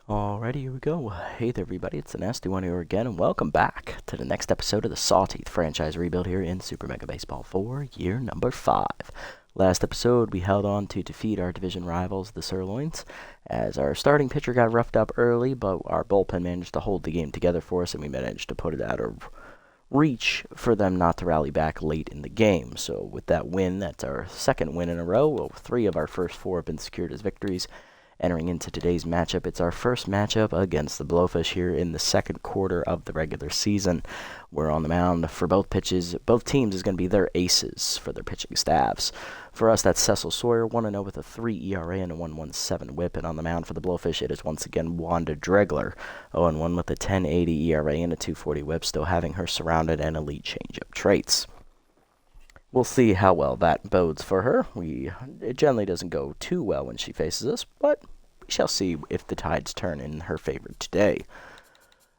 Alrighty, here we go. Hey there, everybody. It's the Nasty One here again, and welcome back to the next episode of the Sawteeth franchise rebuild here in Super Mega Baseball 4, year number 5. Last episode, we held on to defeat our division rivals, the Sirloins, as our starting pitcher got roughed up early, but our bullpen managed to hold the game together for us, and we managed to put it out of reach for them not to rally back late in the game. So with that win, that's our second win in a row. Well, 3 of our first 4 have been secured as victories. Entering into today's matchup, it's our first matchup against the Blowfish here in the second quarter of the regular season. We're on the mound for both pitches. Both teams is going to be their aces for their pitching staffs. For us, that's Cecil Sawyer, 1-0 with a 3 ERA and a 1.17 whip. And on the mound for the Blowfish, it is once again Wanda Dregler, 0-1 with a 10.80 ERA and a 2.40 whip, still having her surrounded and elite changeup traits. We'll see how well that bodes for her. It generally doesn't go too well when she faces us, but we shall see if the tides turn in her favor today.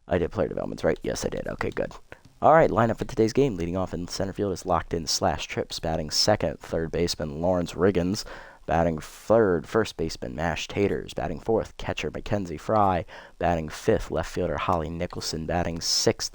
I did player developments, right? Yes, I did. Okay, good. All right, lineup for today's game. Leading off in center field is locked in Slash Trips. Batting second, third baseman Lawrence Riggins. Batting third, first baseman Mash Taters. Batting fourth, catcher Mackenzie Fry. Batting fifth, left fielder Holly Nicholson. Batting sixth,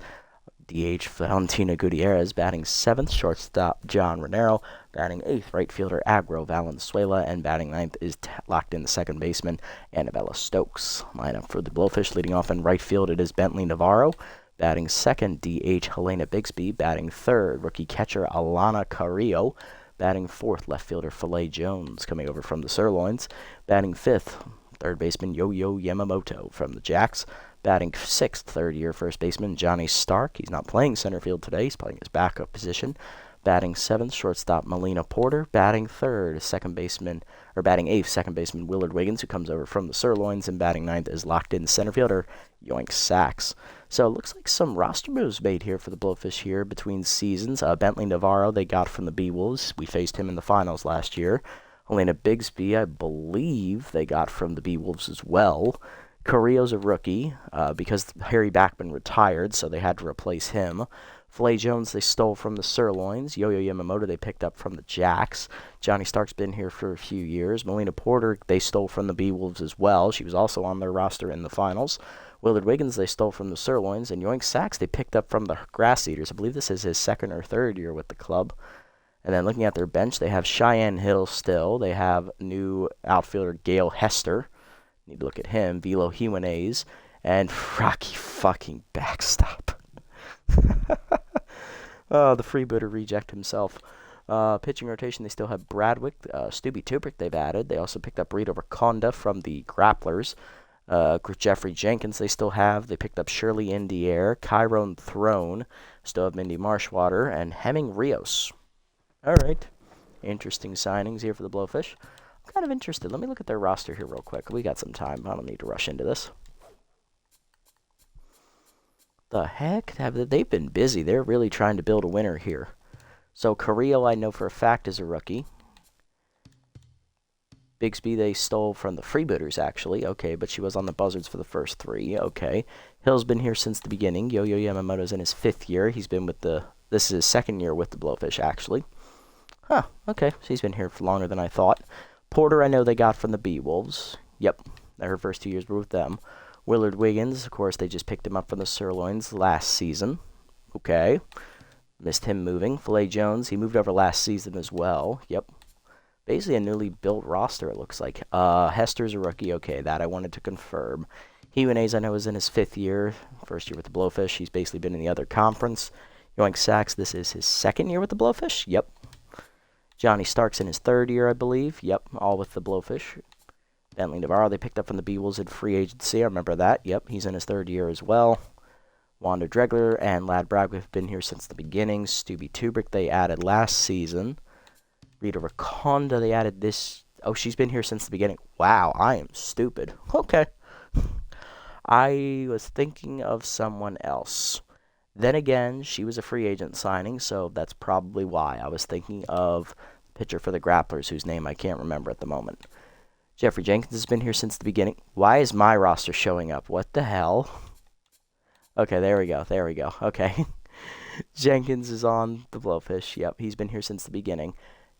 DH Valentina Gutierrez. Batting 7th, shortstop John Renero. Batting 8th, right fielder Agro Valenzuela. And batting 9th is locked in the second baseman Annabella Stokes. Lineup for the Blowfish. Leading off in right field, it is Bentley Navarro. Batting second, DH Helena Bixby. Batting third, rookie catcher Alana Carrillo. Batting fourth, left fielder Filet Jones, coming over from the Sirloins. Batting fifth, third baseman Yo-Yo Yamamoto from the Jacks. Batting sixth, third-year first baseman Johnny Stark. He's not playing center field today. He's playing his backup position. Batting seventh, shortstop Melina Porter. Batting third, batting eighth, second baseman Willard Wiggins, who comes over from the Sirloins. And batting ninth is locked-in center fielder Yoink Sachs. So it looks like some roster moves made here for the Blowfish here between seasons. Bentley Navarro they got from the B-Wolves. We faced him in the finals last year. Helena Bigsby, I believe they got from the B-Wolves as well. Carrillo's a rookie because Harry Backman retired, so they had to replace him. Filet Jones they stole from the Sirloins. Yo-Yo Yamamoto they picked up from the Jacks. Johnny Stark's been here for a few years. Melina Porter they stole from the B-Wolves as well. She was also on their roster in the finals. Willard Wiggins they stole from the Sirloins. And Yoink Sachs they picked up from the Grass Eaters. I believe this is his second or third year with the club. And then looking at their bench, they have Cheyenne Hill still. They have new outfielder Gail Hester. Need to look at him. Velo Jimenez. And Rocky fucking Backstop. Oh, the freebooter reject himself. Pitching rotation, they still have Bradwick. Stubby Tubrick they've added. They also picked up Rito Raconda from the Grapplers. Jeffrey Jenkins they still have. They picked up Shirley Indiere. Chiron Throne. Still have Mindy Marshwater. And Hemming Rios. All right. Interesting signings here for the Blowfish. I'm kind of interested. Let me look at their roster here real quick. We got some time. I don't need to rush into this. The heck? They've been busy. They're really trying to build a winner here. So Carrillo, I know for a fact, is a rookie. Bigsby, they stole from the Freebooters, actually. Okay, but she was on the Buzzards for the first 3. Okay. Hill's been here since the beginning. Yo-Yo Yamamoto's in his 5th year. He's been with this is his 2nd year with the Blowfish, actually. Huh, okay. So he's been here for longer than I thought. Porter, I know they got from the B-Wolves. Yep, her first 2 years were with them. Willard Wiggins, of course, they just picked him up from the Sirloins last season. Okay. Missed him moving. Filet Jones, he moved over last season as well. Yep. Basically a newly built roster, it looks like. Hester's a rookie. Okay, that I wanted to confirm. Jimenez, I know, is in his 5th year. First year with the Blowfish. He's basically been in the other conference. Yoink Sachs, this is his 2nd year with the Blowfish. Yep. Johnny Stark's in his 3rd year, I believe. Yep, all with the Blowfish. Bentley Navarro, they picked up from the B-Wolves in free agency. I remember that. Yep, he's in his 3rd year as well. Wanda Dregler and Lad Bragg have been here since the beginning. Stubby Tubrick, they added last season. Rita Raconda, they added this. Oh, she's been here since the beginning. Wow, I am stupid. Okay. I was thinking of someone else. Then again, she was a free agent signing, so that's probably why. I was thinking of the pitcher for the Grapplers, whose name I can't remember at the moment. Jeffrey Jenkins has been here since the beginning. Why is my roster showing up? What the hell? Okay, there we go. There we go. Okay. Jenkins is on the Blowfish. Yep, he's been here since the beginning.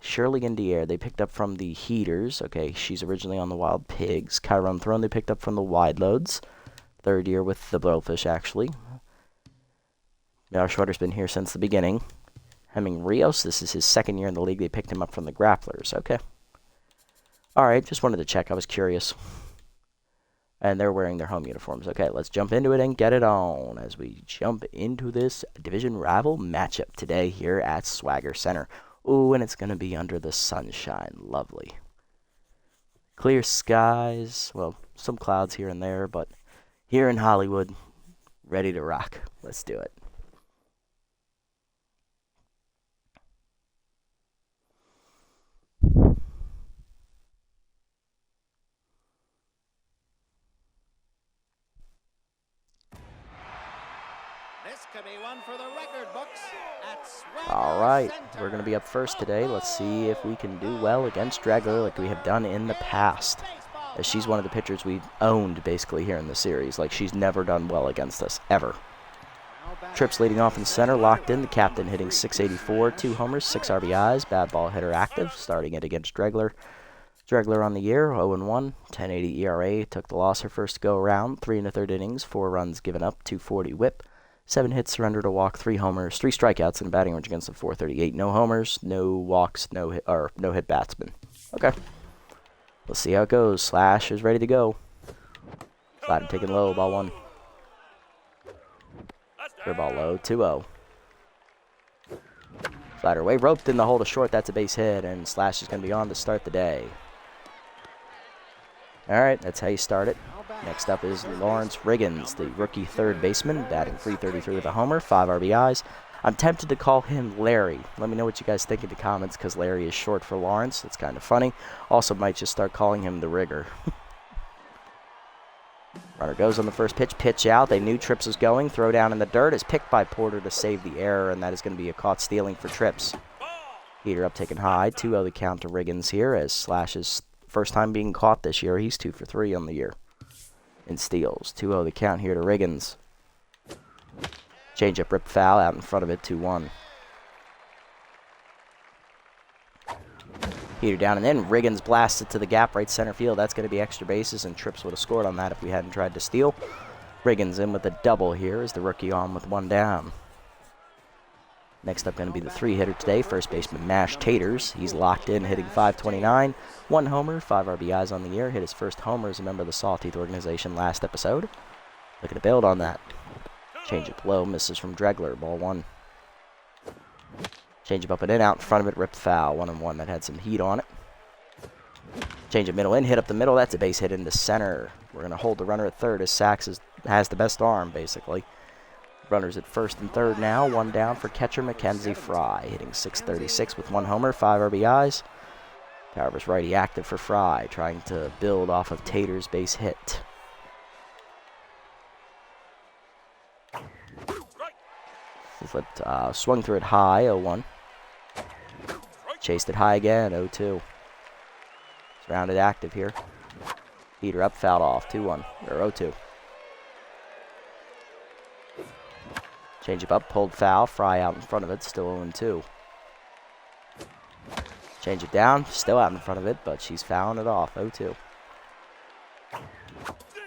Shirley Indiere, they picked up from the Heaters. Okay, she's originally on the Wild Pigs. Chiron Throne, they picked up from the Wide Loads. Third year with the Blowfish, actually. Schroeder's been here since the beginning. Hemming Rios, this is his second year in the league. They picked him up from the Grapplers. Okay. Alright, just wanted to check. I was curious. And they're wearing their home uniforms. Okay, let's jump into it and get it on as we jump into this division rival matchup today here at Swagger Center. Ooh, and it's going to be under the sunshine. Lovely. Clear skies. Well, some clouds here and there, but here in Hollywood, ready to rock. Let's do it. Alright, we're going to be up first today. Let's see if we can do well against Dregler like we have done in the past. As she's one of the pitchers we've owned basically here in the series. Like she's never done well against us, ever. Trips leading off in center, locked in. The captain hitting .684, 2 homers, 6 RBIs. Bad ball hitter active, starting it against Dregler. Dregler on the year, 0-1, 10.80 ERA. Took the loss her first go around. 3 1/3 innings, 4 runs given up, 240 whip. 7 hits, surrendered a walk, 3 homers, 3 strikeouts, and a batting average against a .438. No homers, no walks, no hit batsman. Okay. Let's see how it goes. Slash is ready to go. Slider taking low, ball 1. Fair ball low, 2-0. Slider away, roped in the hole to short. That's a base hit, and Slash is going to be on to start the day. All right, that's how you start it. Next up is Lawrence Riggins, the rookie third baseman, batting .333 with a homer, 5 RBIs. I'm tempted to call him Larry. Let me know what you guys think in the comments, because Larry is short for Lawrence. It's kind of funny. Also might just start calling him the Rigger. Runner goes on the first pitch, pitch out. They knew Trips was going. Throw down in the dirt is picked by Porter to save the error, and that is going to be a caught stealing for Trips. Heater up, taken high. 2-0 the count to Riggins here, as Slash's first time being caught this year. He's 2 for 3 on the year in steals. 2-0 the count here to Riggins. Changeup ripped foul out in front of it, 2-1. Heater down and in. Riggins blasted to the gap right center field. That's going to be extra bases, and Trips would have scored on that if we hadn't tried to steal. Riggins in with a double here as the rookie on with 1 down. Next up going to be the 3-hitter today, first baseman Mash Taters. He's locked in, hitting .529, 1 homer, 5 RBIs on the year. Hit his first homer as a member of the Sawteeth organization last episode. Looking to build on that. Changeup low, misses from Dregler, ball 1. Changeup up and in, out in front of it, ripped foul, 1-1. That had some heat on it. Changeup middle in, hit up the middle. That's a base hit into center. We're going to hold the runner at third as Sachs has the best arm, basically. Runners at first and third now. 1 down for catcher Mackenzie Fry, hitting .636 with 1 homer, 5 RBIs. Powerverse righty active for Fry, trying to build off of Tater's base hit. Flipped, swung through it high, 0-1. Chased it high again, 0-2. Rounded active here. Heater up, fouled off, 2-1, or 0-2. Changeup up, pulled foul, Fry out in front of it, still 0-2. Change it down, still out in front of it, but she's fouling it off, 0-2.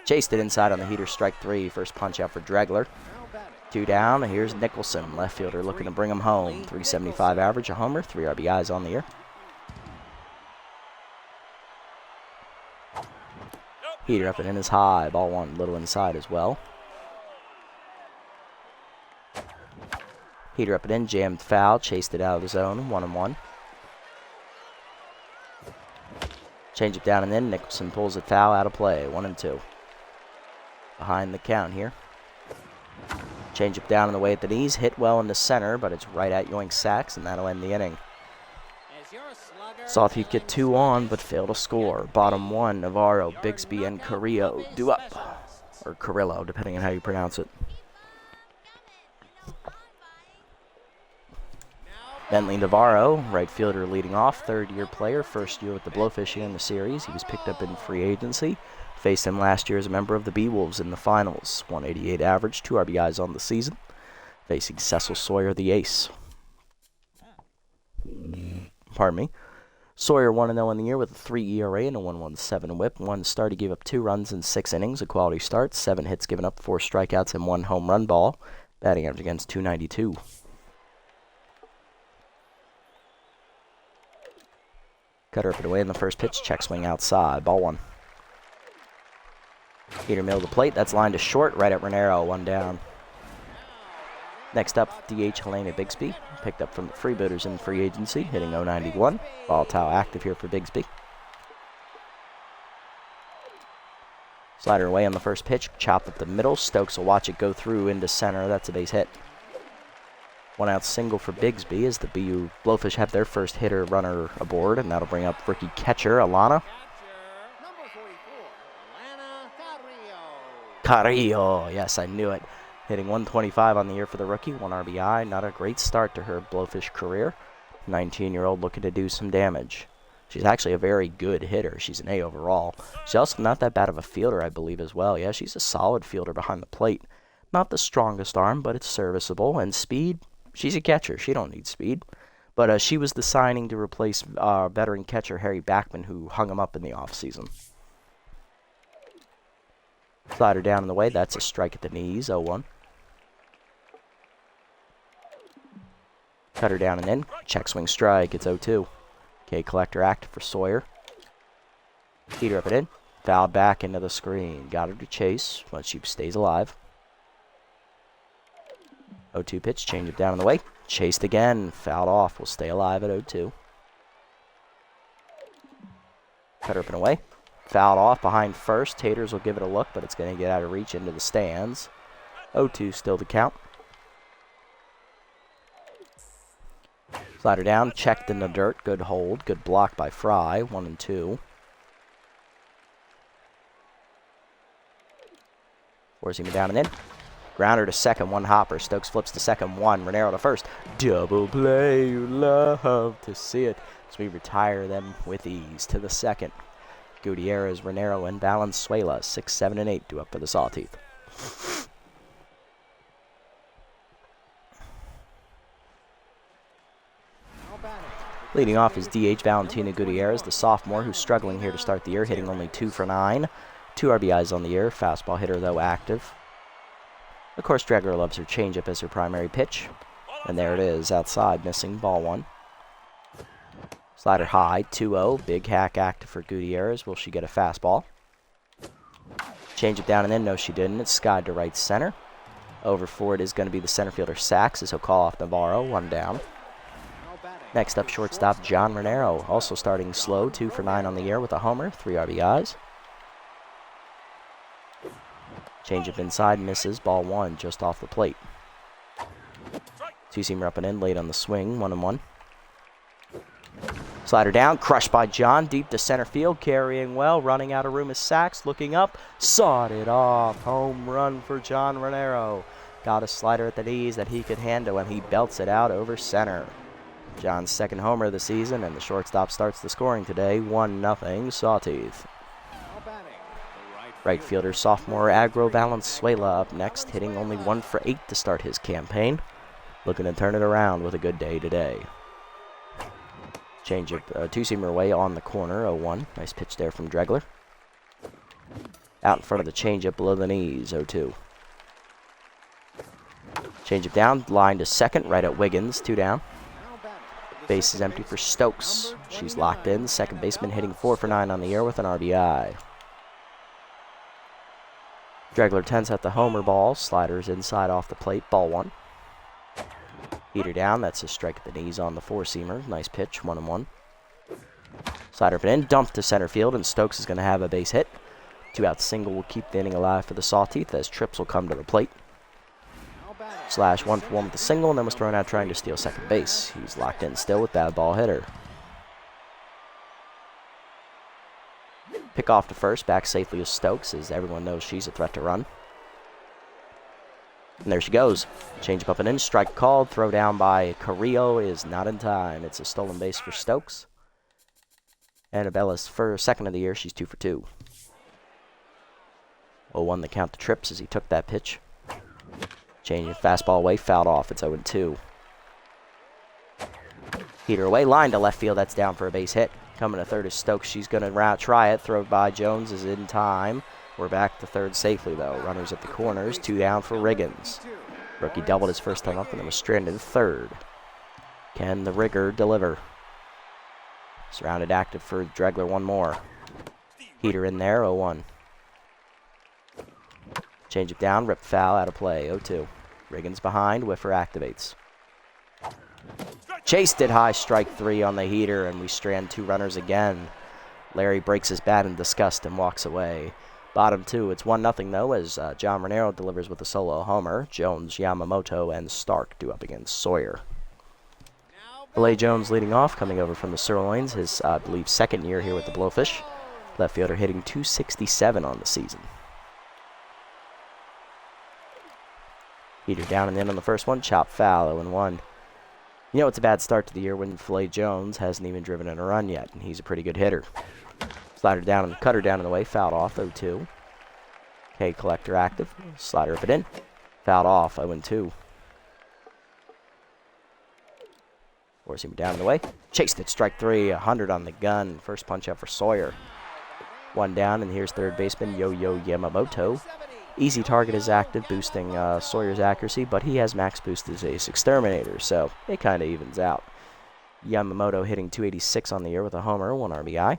Chased it inside on the Heater, strike 3, first punch out for Dregler. 2 down, here's Nicholson, left fielder looking to bring him home. .375 average, a homer, 3 RBIs on the year. Heater up and in is high, ball 1, little inside as well. Heater up and in, jammed foul, chased it out of the zone, 1-1. Change it down and in, Nicholson pulls it foul, out of play, 1-2. Behind the count here. Change it down on the way at the knees, hit well in the center, but it's right at Yoink Sachs, and that'll end the inning. Sawteeth get 2 on, but fail to score. Bottom 1, Navarro, Bixby, and Carrillo do up. Or Carrillo, depending on how you pronounce it. Bentley Navarro, right fielder leading off, 3rd-year player, first year with the Blowfish here in the series. He was picked up in free agency. Faced him last year as a member of the Bee-Wolves in the finals. 188 average, 2 RBIs on the season. Facing Cecil Sawyer, the ace. Pardon me. Sawyer 1-0 in the year with a 3 ERA and a 1.17 whip. One start, he gave up 2 runs in 6 innings, a quality start. 7 hits given up, 4 strikeouts, and 1 home run ball. Batting average against .292. Cutter up and away in the first pitch. Check swing outside. Ball 1. Heater middle of the plate. That's lined to short. Right at Renero. 1 down. Next up, DH Helena Bigsby. Picked up from the Freebooters in free agency. Hitting .091. Volatile active here for Bigsby. Slider away on the first pitch. Chopped up the middle. Stokes will watch it go through into center. That's a base hit. 1 out single for Bigsby as the BU Blowfish have their first hitter runner aboard, and that'll bring up rookie catcher Alana. Carrillo, yes, I knew it. Hitting .125 on the year for the rookie, 1 RBI. Not a great start to her Blowfish career. 19-year-old looking to do some damage. She's actually a very good hitter. She's an A overall. She's also not that bad of a fielder, I believe, as well. Yeah, she's a solid fielder behind the plate. Not the strongest arm, but it's serviceable. And speed, she's a catcher. She don't need speed. But she was the signing to replace veteran catcher Harry Backman, who hung him up in the offseason. Slider down in the way. That's a strike at the knees. 0-1. Cutter down and in. Check swing strike. It's 0-2. Okay, collector active for Sawyer. Heater up and in. Fouled back into the screen. Got her to chase, but she stays alive. 0-2 pitch. Change it down in the way. Chased again. Fouled off. Will stay alive at 0-2. Cutter up and away. Fouled off behind first. Taters will give it a look, but it's going to get out of reach into the stands. 0-2 still the count. Slider down, checked in the dirt. Good hold. Good block by Fry. 1-2. Forcing him down and in. Grounder to second. 1 hopper. Stokes flips to second. 1. Renero to first. Double play. You love to see it. As we retire them with ease to the second. Gutierrez, Renero, and Valenzuela. 6, 7, and 8 due up for the Sawteeth. Leading off is DH Valentina Gutierrez, the sophomore, who's struggling here to start the year, hitting only 2 for 9. 2 RBIs on the year. Fastball hitter, though, active. Of course, Dregler loves her changeup as her primary pitch. And there it is, outside, missing, ball 1. Slider high, 2-0. Big hack active for Gutierrez. Will she get a fastball? Change it down and in. No, she didn't. It's skied to right center. Over for it is going to be the center fielder Sachs, as he'll call off Navarro. 1 down. Next up, shortstop John Renero, also starting slow, 2 for 9 on the year with a homer, 3 RBIs. Change up inside, misses, ball 1, just off the plate. 2-seamer up and in, late on the swing, 1-1. Slider down, crushed by John, deep to center field, carrying well, running out of room is Sachs, looking up, sawed it off, home run for John Renero. Got a slider at the knees that he could handle, and he belts it out over center. John's second homer of the season, and the shortstop starts the scoring today, 1-0, Sawteeth. Right fielder sophomore Agro Valenzuela up next, hitting only 1 for 8 to start his campaign. Looking to turn it around with a good day today. Change it, 2-seamer away on the corner, 0-1. Nice pitch there from Dregler. Out in front of the changeup below the knees, 0-2. Change it down, line to second, right at Wiggins, 2 down. Base is empty for Stokes. She's locked in. Second baseman hitting 4 for 9 on the year with an RBI. Dregler tends at the homer ball. Sliders inside off the plate. Ball 1. Heater down. That's a strike at the knees on the 4-seamer. Nice pitch. 1-1. Slider up and in. Dumped to center field, and Stokes is going to have a base hit. 2-out single will keep the inning alive for the Sawteeth as trips will come to the plate. Slash 1 for 1 with the single, and then was thrown out trying to steal second base. He's locked in still with that ball hitter. Pick off to first, back safely with Stokes, as everyone knows she's a threat to run. And there she goes. Change up and in, strike called, throw down by Carrillo is not in time. It's a stolen base for Stokes. Annabella's for second of the year, she's 2 for 2. 0-1 the count to trips as he took that pitch. Changing fastball away, fouled off. It's 0-2. Heater away, line to left field. That's down for a base hit. Coming to third is Stokes. She's going to try it. Throw by Jones is in time. We're back to third safely, though. Runners at the corners. 2 down for Riggins. Rookie doubled his first time up and then was stranded third. Can the rigger deliver? Surrounded active for Dregler. One more. Heater in there. 0-1. Change it down. Rip foul. Out of play. 0-2. Riggins behind. Whiffer activates. Chased it high. Strike 3 on the heater, and we strand 2 runners again. Larry breaks his bat in disgust and walks away. Bottom 2. It's 1-0 though, as John Renero delivers with a solo homer. Jones, Yamamoto, and Stark do up against Sawyer. Filet Jones leading off, coming over from the Sirloins. His, I believe, second year here with the Blowfish. Left fielder hitting .267 on the season. Heater down and in on the first one. Chop foul. 0-1. You know it's a bad start to the year when Filet Jones hasn't even driven in a run yet, and he's a pretty good hitter. Slider down and cutter down in the way. Fouled off. 0-2. K Collector active. Slider up it in. Fouled off. 0-2. Forcing him down in the way. Chased it. Strike 3. 100 on the gun. First punch out for Sawyer. 1 down, and here's third baseman Yo-Yo Yamamoto. Easy target is active, boosting Sawyer's accuracy, but he has max boost as Ace Exterminator, so it kind of evens out. Yamamoto hitting .286 on the year with a homer, 1 RBI.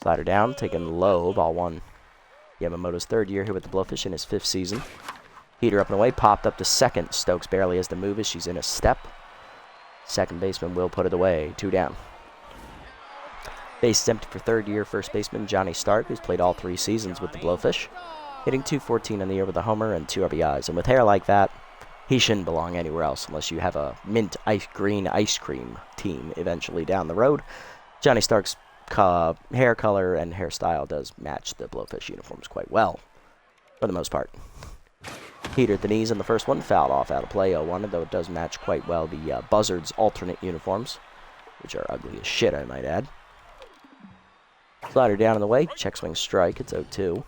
Slider down, taken low, ball 1. Yamamoto's third year here with the Blowfish in his 5th season. Heater up and away, popped up to second. Stokes barely has the move as she's in a step. Second baseman will put it away, 2 down. Base is empty for third year first baseman Johnny Stark, who's played all 3 seasons with the Blowfish, hitting .214 on the year with a homer and 2 RBIs. And with hair like that, he shouldn't belong anywhere else unless you have a mint green ice cream team eventually down the road. Johnny Stark's hair color and hairstyle does match the Blowfish uniforms quite well, for the most part. Heater at the knees in the first one, fouled off out of play. 0-1, though it does match quite well the Buzzards' alternate uniforms, which are ugly as shit, I might add. Slider down in the way, check swing strike, it's 0-2.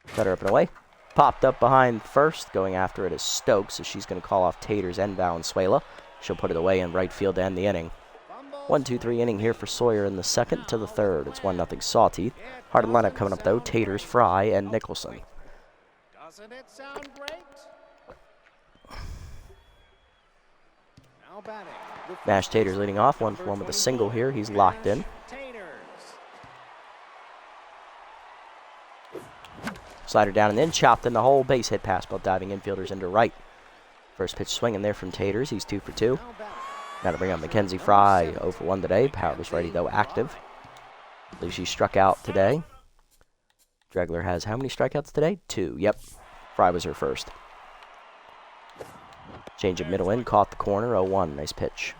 Cutter up and away. Popped up behind first, going after it is Stokes, so she's going to call off Taters and Valenzuela. She'll put it away in right field to end the inning. 1-2-3 inning here for Sawyer in the second to the third. It's 1-0 Sawteeth. Hard lineup coming up though, Taters, Fry, and Nicholson. Doesn't it sound great? Now batting. Mash Taters leading off, 1-for-1 with a single here. He's locked in. Slider down and in, chopped in the hole. Base hit pass ball, diving infielders into right. First pitch swinging there from Taters. He's 2 for 2. Now to bring up Mackenzie Fry, 0 for 1 today. Power was ready though, active. I believe she struck out today. Dregler has how many strikeouts today? 2. Yep. Fry was her first. Change of middle in, caught the corner, 0-1. Nice pitch.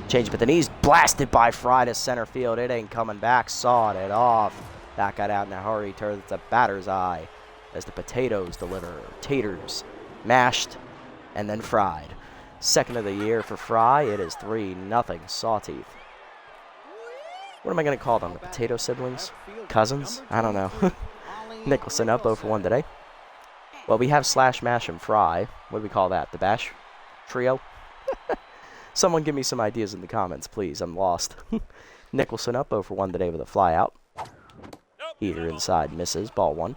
Change up at the knees, blasted by Fry to center field. It ain't coming back, sawed it off. That got out in a hurry, turns a batter's eye as the potatoes deliver. Taters, mashed, and then fried. Second of the year for Fry, it is 3-0 Sawteeth. What am I going to call them? The potato siblings? Cousins? I don't know. Nicholson up 0 for 1 today. Well, we have Slash, Mash, and Fry. What do we call that? The Bash Trio? Someone give me some ideas in the comments, please. I'm lost. Nicholson up 0 for 1 today with a fly out. Heater inside, misses. Ball 1.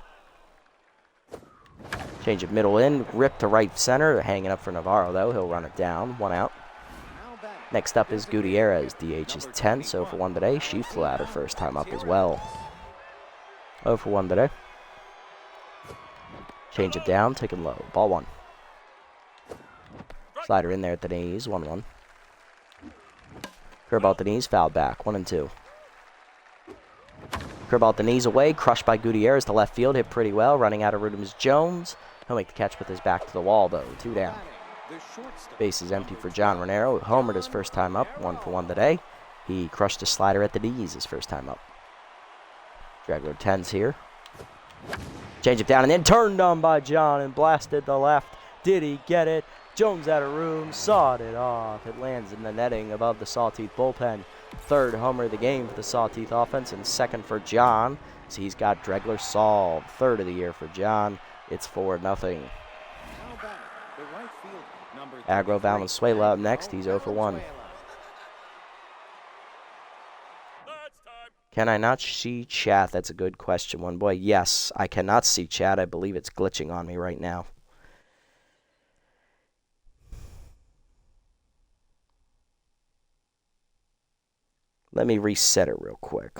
Change of middle in, rip to right center. Hanging up for Navarro, though. He'll run it down. 1 out. Next up is Gutierrez. DH is 10, so 0 for 1 today. She flew out her first time up as well. 0 for 1 today. Change it down, taken low. Ball 1. Slider in there at the knees, 1-1. Curveball at the knees, fouled back, 1-2. Curveball at the knees away, crushed by Gutierrez to left field, hit pretty well. Running out of room is Jones. He'll make the catch with his back to the wall, though. 2 down. Base is empty for John Renero. Homered his first time up, 1 for 1 today. He crushed a slider at the knees his first time up. Dregler 10's here. Change it down and then turned on by John and blasted the left. Did he get it? Jones out of room, sawed it off. It lands in the netting above the Sawteeth bullpen. Third homer of the game for the Sawteeth offense and second for John. So he's got Dregler solved. Third of the year for John. It's 4-0. The right field, number Aggro 33, Valenzuela up Aggro next. He's 0 for 1. Valenzuela. Can I not see chat? That's a good question, one boy. Yes, I cannot see chat. I believe it's glitching on me right now. Let me reset it real quick.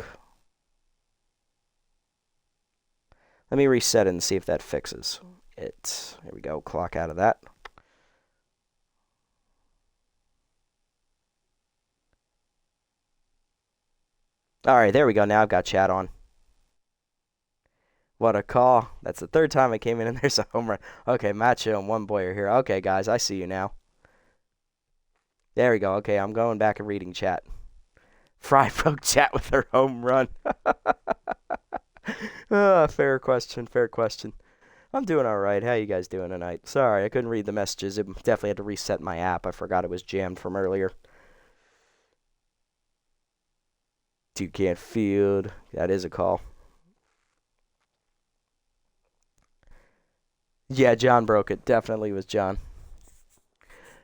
Let me reset it and see if that fixes it. Here we go. Clock out of that. All right, there we go. Now I've got chat on. What a call. That's the third time I came in and there's a home run. Okay, Matt Chill and one boy are here. Okay, guys, I see you now. There we go. Okay, I'm going back and reading chat. Fry broke chat with her home run. Fair question, fair question. I'm doing all right. How you guys doing tonight? Sorry, I couldn't read the messages. It definitely had to reset my app. I forgot it was jammed from earlier. Toucan Field. That is a call. Yeah, John broke it. Definitely was John.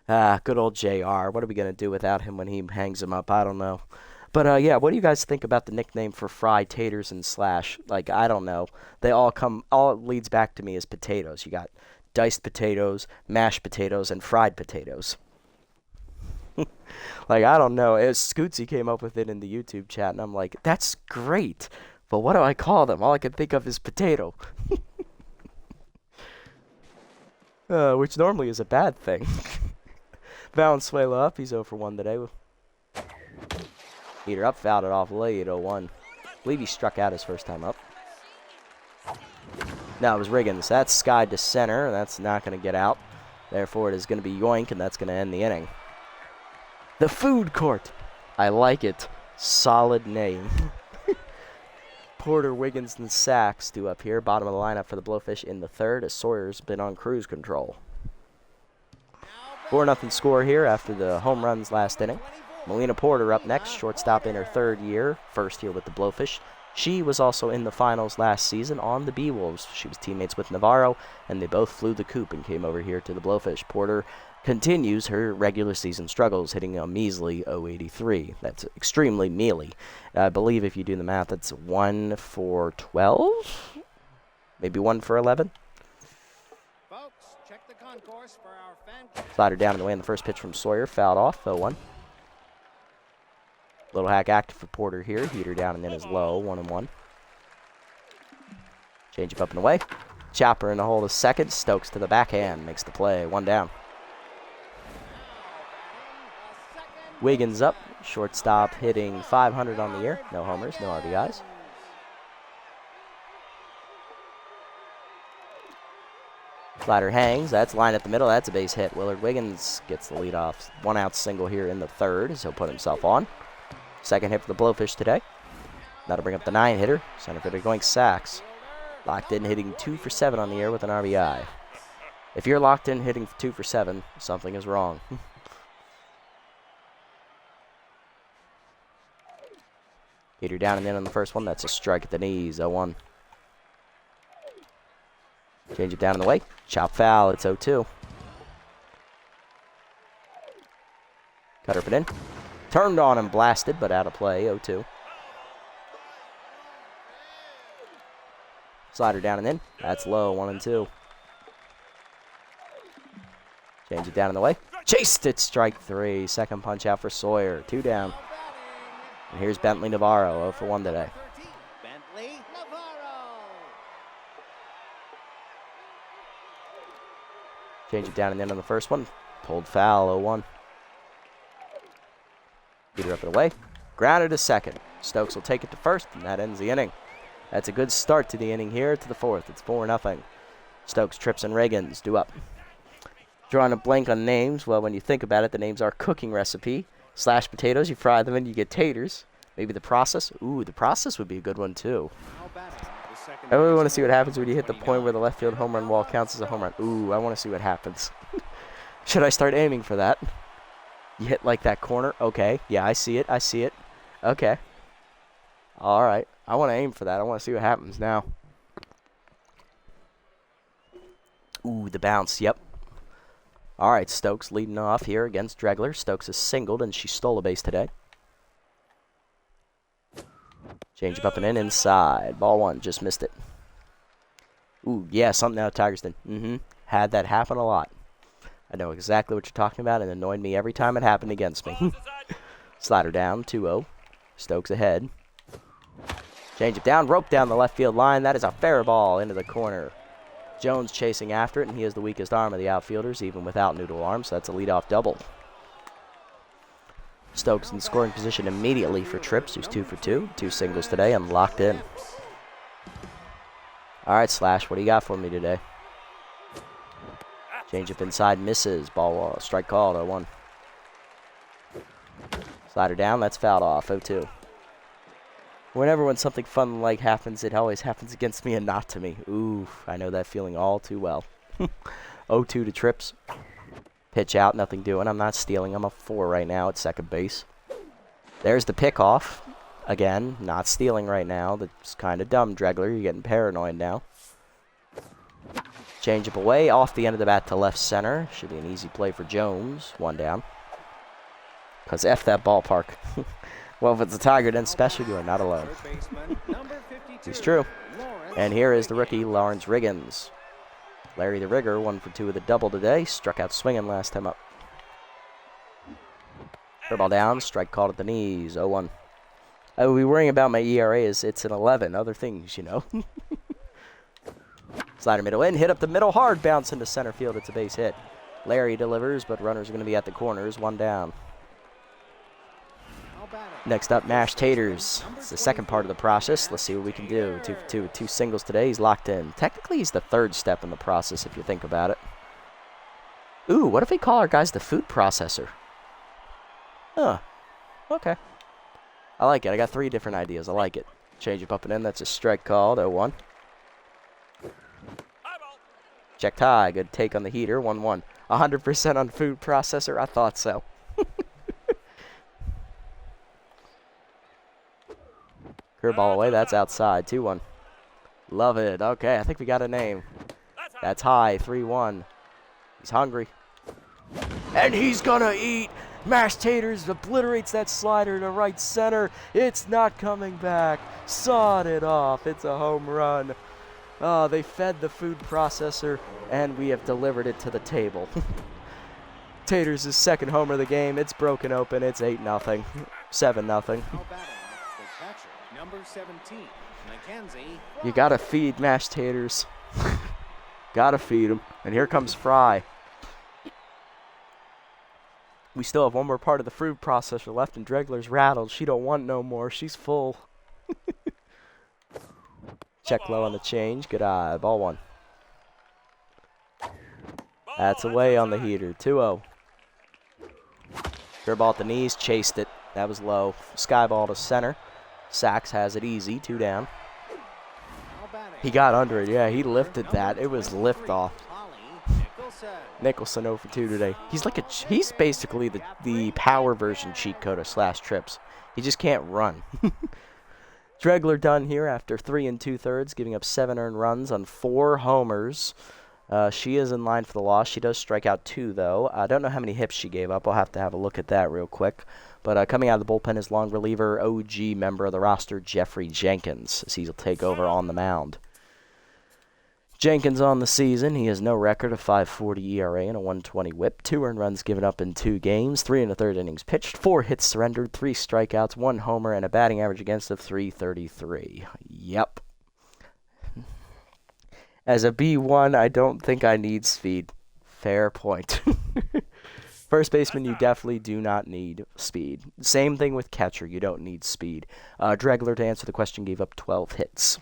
Good old JR. What are we going to do without him when he hangs him up? I don't know. But, yeah, what do you guys think about the nickname for Fry, Taters, and Slash? Like, I don't know. They all it leads back to me as potatoes. You got diced potatoes, mashed potatoes, and fried potatoes. Like, I don't know. Scootsy came up with it in the YouTube chat, and I'm like, that's great. But what do I call them? All I can think of is potato. Which normally is a bad thing. Valenzuela up. He's 0 for 1 today. Heater up, fouled it off late, 0-1. I believe he struck out his first time up. No, it was Riggins. That's skied to center, and that's not going to get out. Therefore, it is going to be yoink, and that's going to end the inning. The food court. I like it. Solid name. Porter, Wiggins, and Sachs do up here. Bottom of the lineup for the Blowfish in the third, as Sawyer's been on cruise control. 4-0 score here after the home runs last inning. Melina Porter up next, shortstop in her third year, first year with the Blowfish. She was also in the finals last season on the B-Wolves. She was teammates with Navarro, and they both flew the coop and came over here to the Blowfish. Porter continues her regular season struggles, hitting a measly .083. That's extremely mealy. I believe if you do the math, that's 1 for 12? Maybe 1 for 11? Folks, check the concourse for our fan. Slider down in the way in the first pitch from Sawyer, fouled off, 0-1. Little hack active for Porter here. Heater down and then is low, 1-1. Change it up and away. Chopper in the hole to second. Stokes to the backhand. Makes the play. 1 down. Wiggins up. Shortstop hitting .500 on the year. No homers, no RBIs. Slider hangs. That's line at the middle. That's a base hit. Willard Wiggins gets the lead off. 1-out single here in the third, so he'll put himself on. Second hit for the Blowfish today. That'll bring up the 9-hitter. Center fielder going Sachs. Locked in, hitting 2 for 7 on the year with an RBI. If you're locked in, hitting 2 for 7, something is wrong. Heater down and in on the first one. That's a strike at the knees, 0-1. Change it down in the way. Chop foul, it's 0-2. Cutter it in. Turned on and blasted, but out of play, 0-2. Slider down and in. That's low, 1-2. Change it down in the way. Chased it, strike 3. Second punch out for Sawyer, 2 down. And here's Bentley Navarro, 0 for 1 today. Bentley Navarro. Change it down and in on the first one. Pulled foul, 0-1. Heater up and away. Grounded to second. Stokes will take it to first, and that ends the inning. That's a good start to the inning here to the fourth. It's 4-0. Stokes, Trips, and Reagans do up. Drawing a blank on names. Well, when you think about it, the names are cooking recipe. Slash potatoes, you fry them and you get taters. Maybe the process. Ooh, the process would be a good one, too. I really want to see what happens when you hit the point where the left field home run wall counts as a home run. Ooh, I want to see what happens. Should I start aiming for that? You hit like that corner. Okay. Yeah, I see it. I see it. Okay. All right. I want to aim for that. I want to see what happens now. Ooh, the bounce. Yep. All right, Stokes leading off here against Dregler. Stokes is singled, and she stole a base today. Change up and in inside. Ball one, just missed it. Ooh, yeah, something out of Tigerston. Had that happen a lot. I know exactly what you're talking about, and it annoyed me every time it happened against me. Slider down, 2-0. Stokes ahead. Change it down, rope down the left field line. That is a fair ball into the corner. Jones chasing after it, and he has the weakest arm of the outfielders, even without noodle arm, so that's a leadoff double. Stokes in scoring position immediately for Trips, who's 2 for 2. 2 singles today and locked in. All right, Slash, what do you got for me today? Change up inside, misses. Ball strike called, 0-1. Slider down, that's fouled off, 0-2. Whenever when something fun like happens, it always happens against me and not to me. Ooh, I know that feeling all too well. 0-2 to Trips. Pitch out, nothing doing. I'm not stealing. I'm a 4 right now at second base. There's the pickoff. Again, not stealing right now. That's kind of dumb, Dregler. You're getting paranoid now. Change up away, off the end of the bat to left center. Should be an easy play for Jones. 1 down. Because F that ballpark. Well, if it's a Tiger, then special, you are not alone. It's true. And here is the rookie, Lawrence Riggins. Larry the Rigger, 1 for 2 with a double today. Struck out swinging last time up. Curveball down, strike called at the knees, 0-1. I will be worrying about my ERA is it's an 11. Other things, you know. Slider middle in, hit up the middle, hard bounce into center field. It's a base hit. Larry delivers, but runners are going to be at the corners. 1 down. Next up, mashed taters. It's the second part of the process. Let's see what we can do. 2 for 2 with 2 singles today. He's locked in. Technically, he's the 3rd step in the process if you think about it. Ooh, what if we call our guys the food processor? Huh. Okay. I like it. I got 3 different ideas. I like it. Change up and in. That's a strike called. 0-1. Checked high. Good take on the heater. 1-1. 100% on food processor. I thought so. Curveball away, that's outside, 2-1. Love it. Okay, I think we got a name. That's high, 3-1. He's hungry. And he's gonna eat. Mashed taters obliterates that slider to right center. It's not coming back. Sawed it off. It's a home run. Oh, they fed the food processor, and we have delivered it to the table. Taters' 2nd homer of the game. It's broken open. It's 8-0. 7-0. Number 17, Mackenzie. You gotta feed mashed taters. Gotta feed them. And here comes Fry. We still have 1 more part of the food processor left, and Dregler's rattled. She don't want no more. She's full. Check low on the change. Good eye. Ball 1. That's away on the heater. 2-0. Curveball at the knees. Chased it. That was low. Skyball to center. Sachs has it easy, 2 down. He got under it, yeah, he lifted that. It was liftoff. Nicholson 0 for 2 today. He's basically the power version cheat code of Slash Trips. He just can't run. Dregler done here after 3 2/3, giving up 7 earned runs on 4 homers. She is in line for the loss. She does strike out 2, though. I don't know how many hits she gave up. I'll have to have a look at that real quick. But coming out of the bullpen is long reliever, OG member of the roster, Jeffrey Jenkins, as he'll take over on the mound. Jenkins on the season. He has no record of 5.40 ERA and a 1.20 whip. 2 earned runs given up in 2 games. 3 1/3 innings pitched. 4 hits surrendered. 3 strikeouts. 1 homer and a batting average against of .333. Yep. As a B1, I don't think I need speed. Fair point. First baseman, you definitely do not need speed. Same thing with catcher. You don't need speed. Dregler, to answer the question, gave up 12 hits.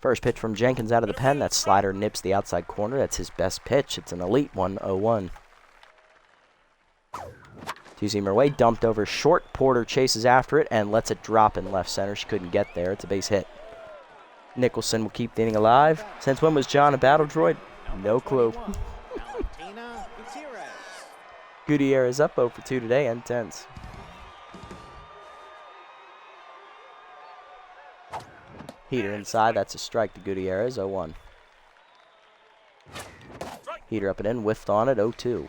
First pitch from Jenkins out of the pen. That slider nips the outside corner. That's his best pitch. It's an elite one, 0-1. 2-seamer away, dumped over short. Porter chases after it and lets it drop in left center. She couldn't get there. It's a base hit. Nicholson will keep the inning alive. Since when was John a battle droid? No clue. Gutierrez up 0 for 2 today and 10s. Heater inside. That's a strike to Gutierrez, 0-1. Heater up and in, whiffed on it, 0-2.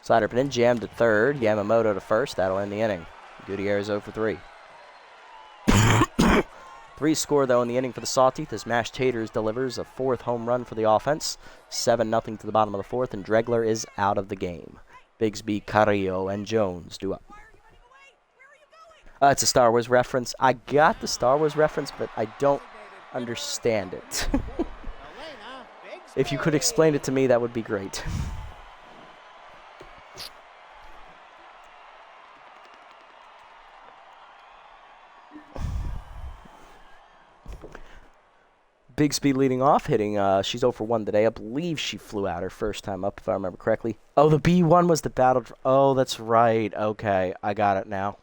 Slider up and in, jammed to third. Yamamoto to first. That'll end the inning. Gutierrez 0 for 3. 3 score, though, in the inning for the Sawteeth as Mashed Taters delivers a 4th home run for the offense. 7-0 to the bottom of the 4th, and Dregler is out of the game. Bigsby, Carrillo, and Jones do up. It's a Star Wars reference. I got the Star Wars reference, but I don't understand it. If you could explain it to me, that would be great. Bigsby leading off, hitting, she's 0 for 1 today. I believe she flew out her first time up, if I remember correctly. Oh, the B1 was the battle. Oh, that's right. Okay, I got it now.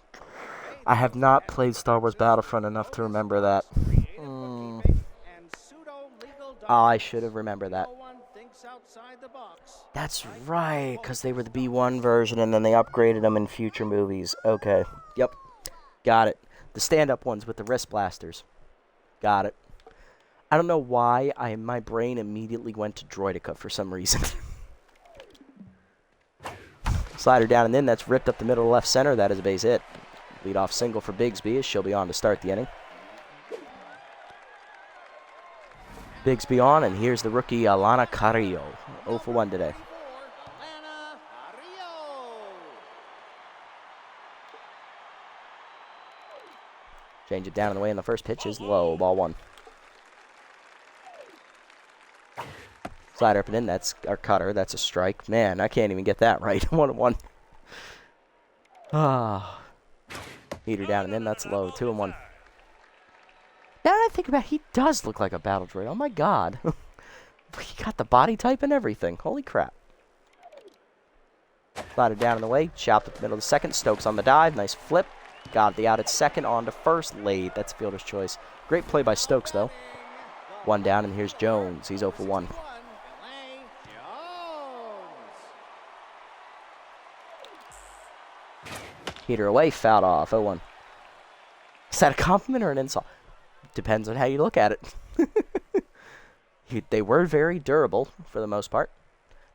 I have not played Star Wars Battlefront enough to remember that. Oh, I should have remembered that. That's right, because they were the B1 version, and then they upgraded them in future movies. Okay. Yep. Got it. The stand-up ones with the wrist blasters. Got it. I don't know why my brain immediately went to Droidica for some reason. Slider down and in. That's ripped up the middle of left center. That is a base hit. Leadoff single for Bigsby as she'll be on to start the inning. Bigsby on, and here's the rookie Alana Carrillo. 0 for 1 today. Change it down and away, and the first pitch is low. Ball 1. Slider up and in, that's our cutter, that's a strike. Man, I can't even get that right. 1-1. Ah. Heater down and in, that's low. 2-1. Now that I think about it, he does look like a battle droid. Oh my god. He got the body type and everything. Holy crap. Slider down and away, chopped up the middle of the second. Stokes on the dive, nice flip. Got the out at second, on to first, late. That's fielder's choice. Great play by Stokes, though. 1 down, and here's Jones. He's 0 for 1. Heater away, fouled off, 0-1. Is that a compliment or an insult? Depends on how you look at it. They were very durable, for the most part.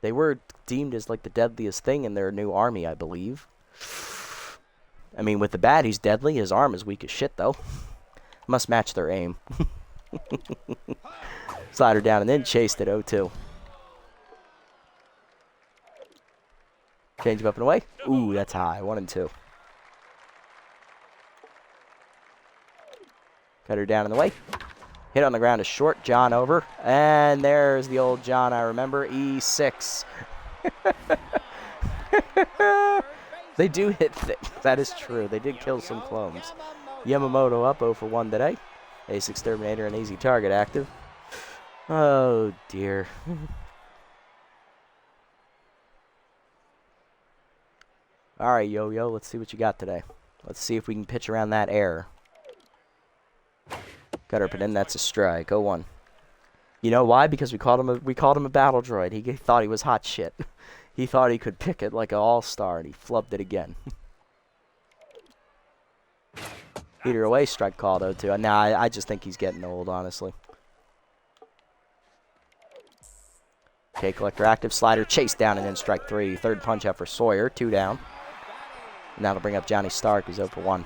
They were deemed as, like, the deadliest thing in their new army, I believe. I mean, with the bat, he's deadly. His arm is weak as shit, though. Must match their aim. Slider down and then chased at 0-2. Change him up and away. Ooh, that's high. 1-2. Cutter down in the way. Hit on the ground is short. John over. And there's the old John I remember. E6. They do hit things. That is true. They did kill some clones. Yamamoto up 0 for 1 today. Ace Exterminator and Easy Target active. Oh, dear. All right, Yo-Yo, let's see what you got today. Let's see if we can pitch around that air. Cutter up and in, that's a strike. 0-1. You know why? Because we called him a battle droid. He thought he was hot shit. He thought he could pick it like an all-star, and he flubbed it again. Heater away, strike call, though, too. Nah, I just think he's getting old, honestly. K Collector active, slider, chase down, and then strike 3. Third punch out for Sawyer, 2 down. And that'll bring up Johnny Stark, who's 0 for 1.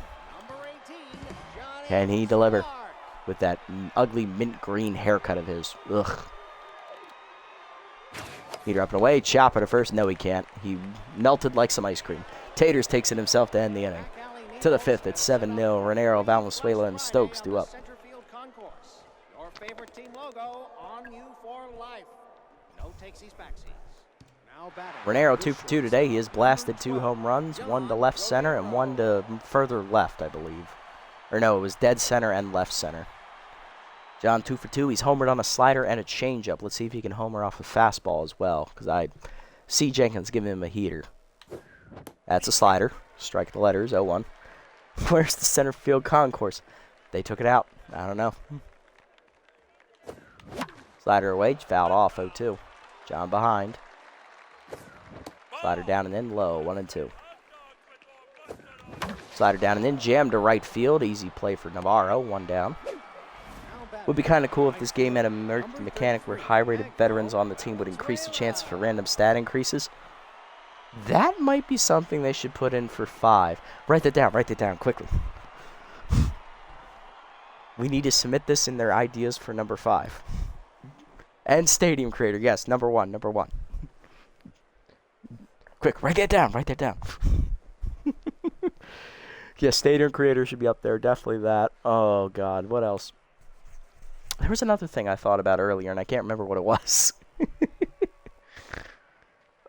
Can he deliver with that ugly mint green haircut of his? Ugh. Heater up and away, chopper to first. No, he can't. He melted like some ice cream. Taters takes it himself to end the inning. To the 5th, it's 7-0. Renero, Valenzuela, and Stokes do up. Your favorite team logo on you for life. No takesies backsies. Now batting. Renero 2 for 2 today. He has blasted 2 home runs, 1 to left center and 1 to further left, I believe. Or no, it was dead center and left center. John 2 for 2. He's homered on a slider and a changeup. Let's see if he can homer off a fastball as well, because I see Jenkins giving him a heater. That's a slider. Strike the letters. 0-1. Where's the center field concourse? They took it out. I don't know. Slider away. Fouled off. 0-2. John behind. Slider down and in low. 1-2. Slider down and in. Jammed to right field. Easy play for Navarro. 1 down. Would be kind of cool if this game had a mechanic where high-rated veterans on the team would increase the chance for random stat increases. That might be something they should put in for 5. Write that down quickly. We need to submit this in their ideas for number 5. And Stadium Creator, yes, number 1. Quick, write that down. Yes, Stadium Creator should be up there, definitely that. Oh, God, what else? There was another thing I thought about earlier, and I can't remember what it was.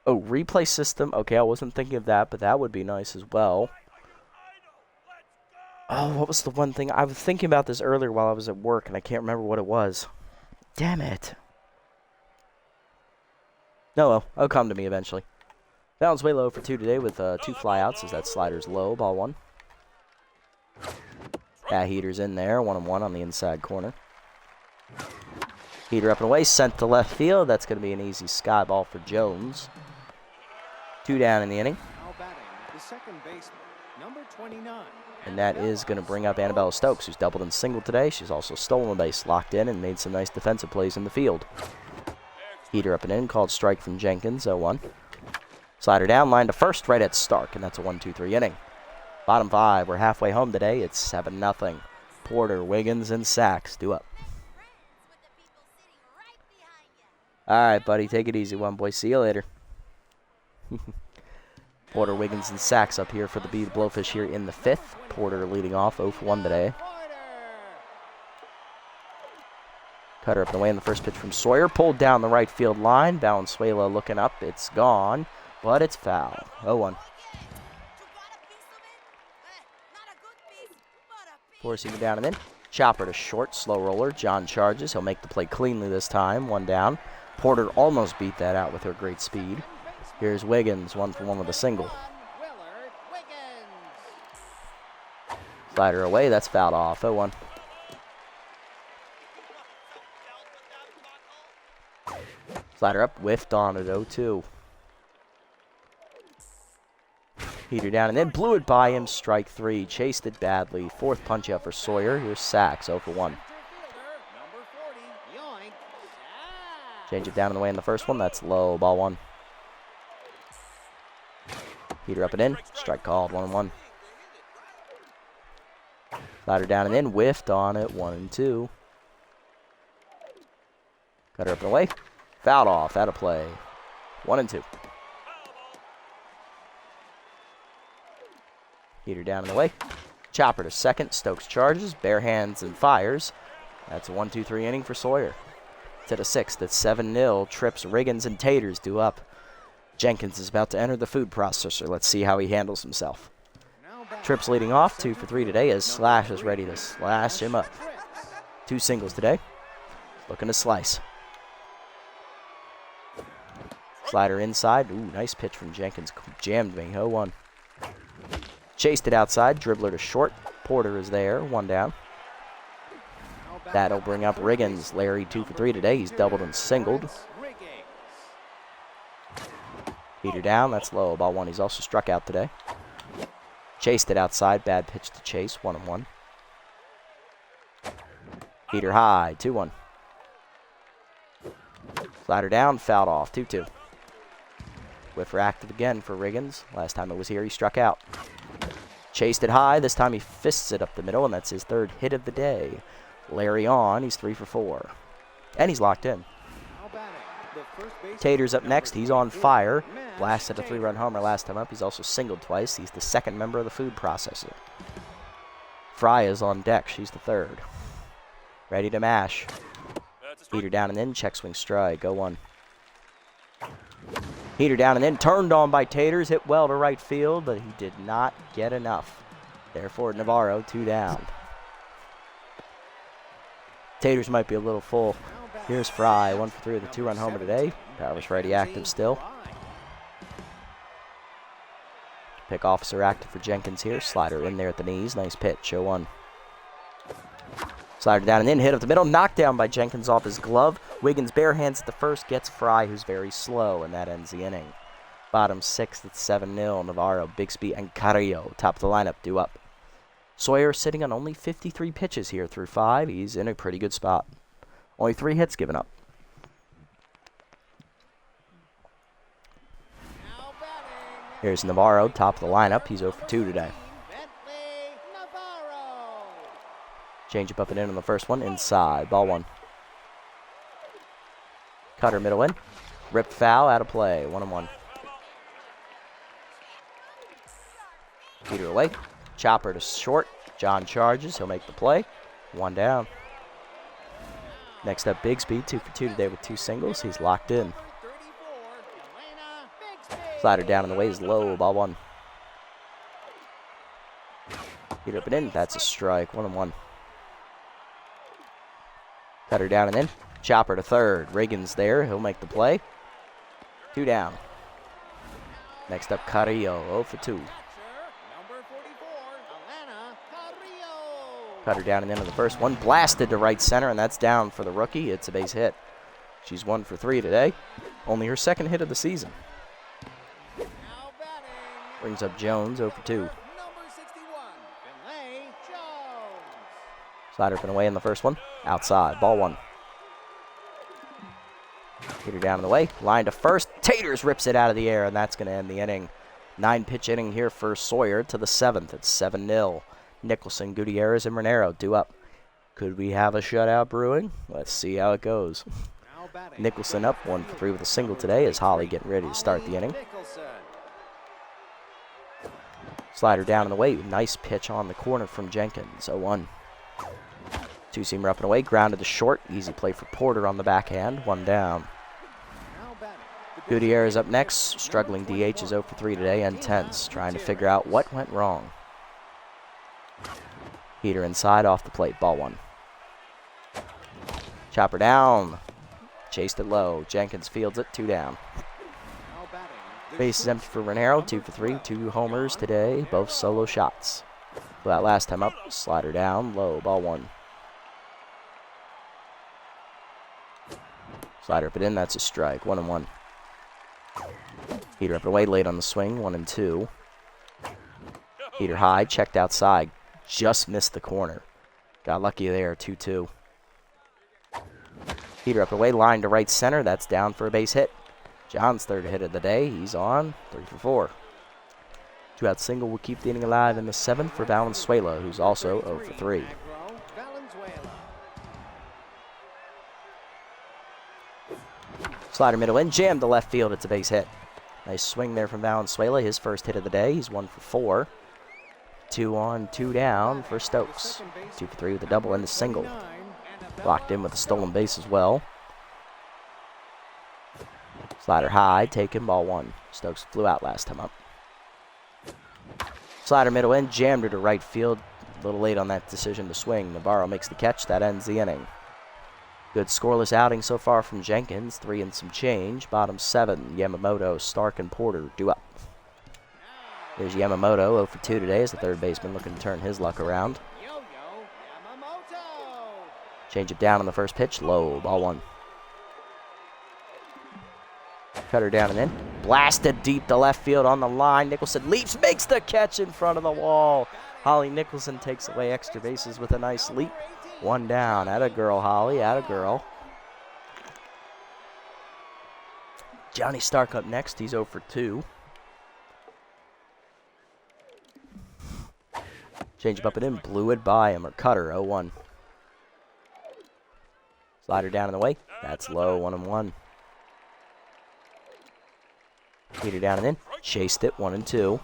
Oh, replay system. Okay, I wasn't thinking of that, but that would be nice as well. Oh, what was the one thing? I was thinking about this earlier while I was at work, and I can't remember what it was. Damn it. No, well, it'll come to me eventually. Balance way low for 2 today with 2 flyouts as that slider's low. Ball 1. That heater's in there. 1-on-1 on the inside corner. Heater up and away. Sent to left field. That's going to be an easy sky ball for Jones. 2 down in the inning. Now batting, the second baseman, number 29. And that is going to bring up Annabella Stokes, who's doubled and singled today. She's also stolen a base, locked in, and made some nice defensive plays in the field. Heater up and in, called strike from Jenkins, 0-1. Slider down, line to first, right at Stark, and that's a 1-2-3 inning. Bottom 5, we're halfway home today. It's 7-0. Porter, Wiggins, and Sachs due up. All right, buddy, take it easy, one boy. See you later. Porter, Wiggins, and Sachs up here for the Blowfish here in the 5th. Porter leading off 0-for-1 today. Cutter up and away in the first pitch from Sawyer. Pulled down the right field line. Valenzuela looking up. It's gone, but it's foul. 0-1. Forcing it down and in. Chopper to short. Slow roller. John charges. He'll make the play cleanly this time. 1 down. Porter almost beat that out with her great speed. Here's Wiggins, 1-for-1 with a single. Slider away, that's fouled off, 0-1. Slider up, whiffed on it, 0-2. Heater down and then blew it by him, strike 3. Chased it badly, 4th punch out for Sawyer. Here's Sachs, 0-for-1. Change it down and away in the first one, that's low, ball 1. Heater up and in. Strike called. 1-1. Slider down and in. Whiffed on it. 1-2. Cutter up and away. Fouled off. Out of play. 1-2. Heater down and away. Chopper to second. Stokes charges. Bare hands and fires. That's a 1-2-3 inning for Sawyer. To the 6th. It's 7-0. Trips, Riggins, and Taters due up. Jenkins is about to enter the food processor. Let's see how he handles himself. Trips leading off, 2 for 3 today as Slash is ready to slash him up. 2 singles today. Looking to slice. Slider inside. Ooh, nice pitch from Jenkins. Jammed me. 0-1. Chased it outside. Dribbler to short. Porter is there. 1 down. That'll bring up Riggins. Larry 2 for 3 today. He's doubled and singled. Heater down, that's low. Ball 1. He's also struck out today. Chased it outside. Bad pitch to Chase. 1-1. Heater high. 2-1. Slider down. Fouled off. 2-2. Whiffer active again for Riggins. Last time it was here, he struck out. Chased it high. This time he fists it up the middle, and that's his 3rd hit of the day. Larry on. He's 3 for 4. And he's locked in. Tater's up next. He's on fire. Blasted a 3-run homer last time up. He's also singled twice. He's the 2nd member of the food processor. Fry is on deck. She's the 3rd. Ready to mash. Heater down and in. Check swing strike. 0-1. Heater down and in. Turned on by Taters. Hit well to right field, but he did not get enough. Therefore, Navarro 2 down. Taters might be a little full. Here's Fry, 1 for 3 with a 2-run homer today. Power's ready, active still. Pick officer active for Jenkins here. Slider in there at the knees. Nice pitch, 0-1. Slider down and in, hit up the middle. Knocked down by Jenkins off his glove. Wiggins bare hands at the first, gets Fry, who's very slow, and that ends the inning. Bottom 6th, it's 7-0. Navarro, Bixby, and Carrillo top of the lineup due up. Sawyer sitting on only 53 pitches here through 5. He's in a pretty good spot. Only 3 hits given up. Now batting. Here's Navarro, top of the lineup. He's 0 for 2 today. Bentley Navarro. Change up and in on the first one. Inside. Ball 1. Cutter middle in. Ripped foul. Out of play. 1-1. Peter away. Chopper to short. John charges. He'll make the play. 1 down. Next up, Bigsby. 2 for 2 today with 2 singles. He's locked in. 34, Elena Bigsby. Slider down and the way is low. Ball 1. Peter up and in. That's a strike. 1-1. Cutter down and in. Chopper to third. Reagan's there. He'll make the play. 2 down. Next up, Carrillo. 0 for 2. Number 44, Elena Carrillo. Cutter down and into the first one. Blasted to right center, and that's down for the rookie. It's a base hit. She's 1 for 3 today. Only her second hit of the season. Now batting. Brings up Jones, 0 for 2. Number 61, Finlay Jones. Slider up and away in the first one. Outside. Ball 1. Peter down in the way. Line to first. Taters rips it out of the air, and that's going to end the inning. 9-pitch inning here for Sawyer to the 7th. It's 7-0. Nicholson, Gutierrez, and Renero due up. Could we have a shutout brewing? Let's see how it goes. Now batting. Nicholson up 1 for 3 with a single today as Holly getting ready to start the inning. Nicholson. Slider down in the way. Nice pitch on the corner from Jenkins. 0-1. Two-seamer up and away. Grounded to short. Easy play for Porter on the backhand. 1 down. Now batting. Gutierrez up next. Struggling DH is 0 for 3 today and tense. Trying to figure out what went wrong. Peter inside off the plate. Ball 1. Chopper down. Chased it low. Jenkins fields it. 2 down. Now batting. Base is empty for Renero. 2 for 3. 2 homers today. Both solo shots. Flew out last time up. Slider down. Low. Ball 1. Slider up and in. That's a strike. 1-1. Peter up and away. Late on the swing. 1-2. Peter high. Checked outside. Just missed the corner. Got lucky there. 2-2. Peter up and away. Line to right center. That's down for a base hit. John's 3rd hit of the day. He's on. 3 for 4. 2-out single will keep the inning alive in the 7th for Valenzuela, who's also 0 for 3. Valenzuela. Slider middle in. Jammed to left field. It's a base hit. Nice swing there from Valenzuela. His first hit of the day. He's 1 for 4. 2 on, 2 down for Stokes. 2 for 3 with a double and a single. Locked in with a stolen base as well. Slider high, taken, ball 1. Stokes flew out last time up. Slider middle in, jammed her to right field. A little late on that decision to swing. Navarro makes the catch. That ends the inning. Good scoreless outing so far from Jenkins. 3 and some change. Bottom 7, Yamamoto, Stark, and Porter due up. There's Yamamoto, 0 for 2 today as the 3rd baseman looking to turn his luck around. Yo-yo Yamamoto. Change it down on the first pitch. Low. Ball 1. Cutter down and in. Blasted deep to left field on the line. Nicholson leaps, makes the catch in front of the wall. Holly Nicholson takes away extra bases with a nice leap. 1 down. Atta girl, Holly. Atta girl. Johnny Stark up next. He's 0 for 2. Change up and in. Blew it by him. Or Cutter. 0-1. Slider down in the way. That's low. 1-1. Peter down and in. Chased it. 1-2.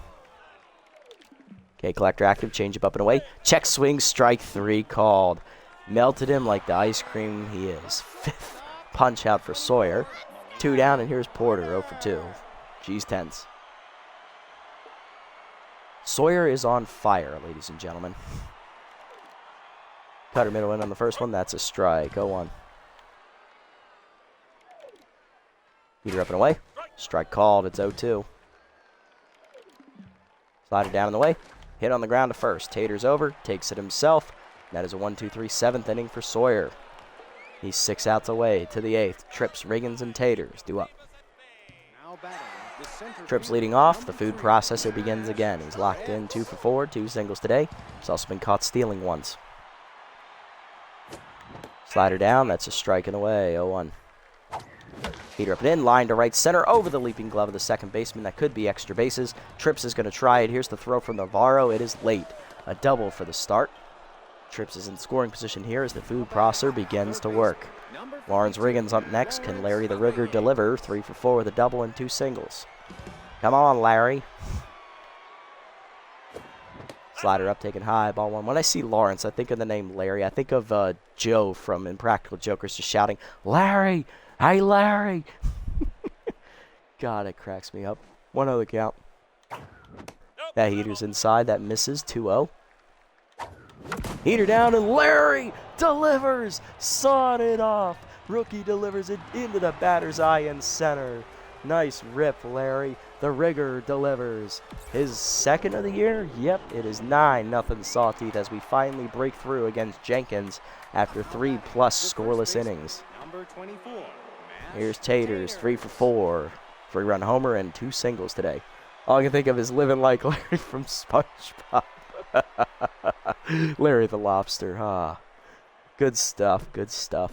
Okay, collector active. Change up and away. Check swing. Strike 3 called. Melted him like the ice cream he is. 5th punch out for Sawyer. 2 down, and here's Porter. 0 for 2. G's tense. Sawyer is on fire, ladies and gentlemen. Cutter middle in on the first one. That's a strike. 0-1. Peter up and away. Strike called. It's 0-2. Slider down in the way. Hit on the ground to first. Taters over. Takes it himself. That is a 1-2-3 7th inning for Sawyer. He's 6 outs away to the 8th. Trips, Riggins, and Taters due up. Now Now batting, the center Trips fielder, leading off. The number food 3. processor begins again. He's locked in 2 for 4, 2 singles today. He's also been caught stealing once. Slider down. That's a strike and away. 0-1. Heater up and in. Line to right center over the leaping glove of the second baseman. That could be extra bases. Trips is going to try it. Here's the throw from Navarro. It is late. A double for the start. Trips is in scoring position here as the food processor begins to work. Lawrence Riggins up next. Can Larry the Rigger deliver? 3 for 4 with a double and 2 singles. Come on, Larry. Slider up, taken high, ball 1. When I see Lawrence, I think of the name Larry. I think of Joe from Impractical Jokers just shouting, Larry! Hey, Larry! God, it cracks me up. 1-0 count. That heater's inside. That misses. 2-0. Heater down, and Larry delivers! Sawed it off. Rookie delivers it into the batter's eye in center. Nice rip, Larry. The Rigger delivers. His second of the year? Yep, it is 9-0 Sawteeth as we finally break through against Jenkins after 3+ scoreless innings. Number 24. Here's Taters, 3 for 4. 3-run homer and 2 singles today. All I can think of is living like Larry from SpongeBob. Larry the Lobster, huh? Good stuff, good stuff.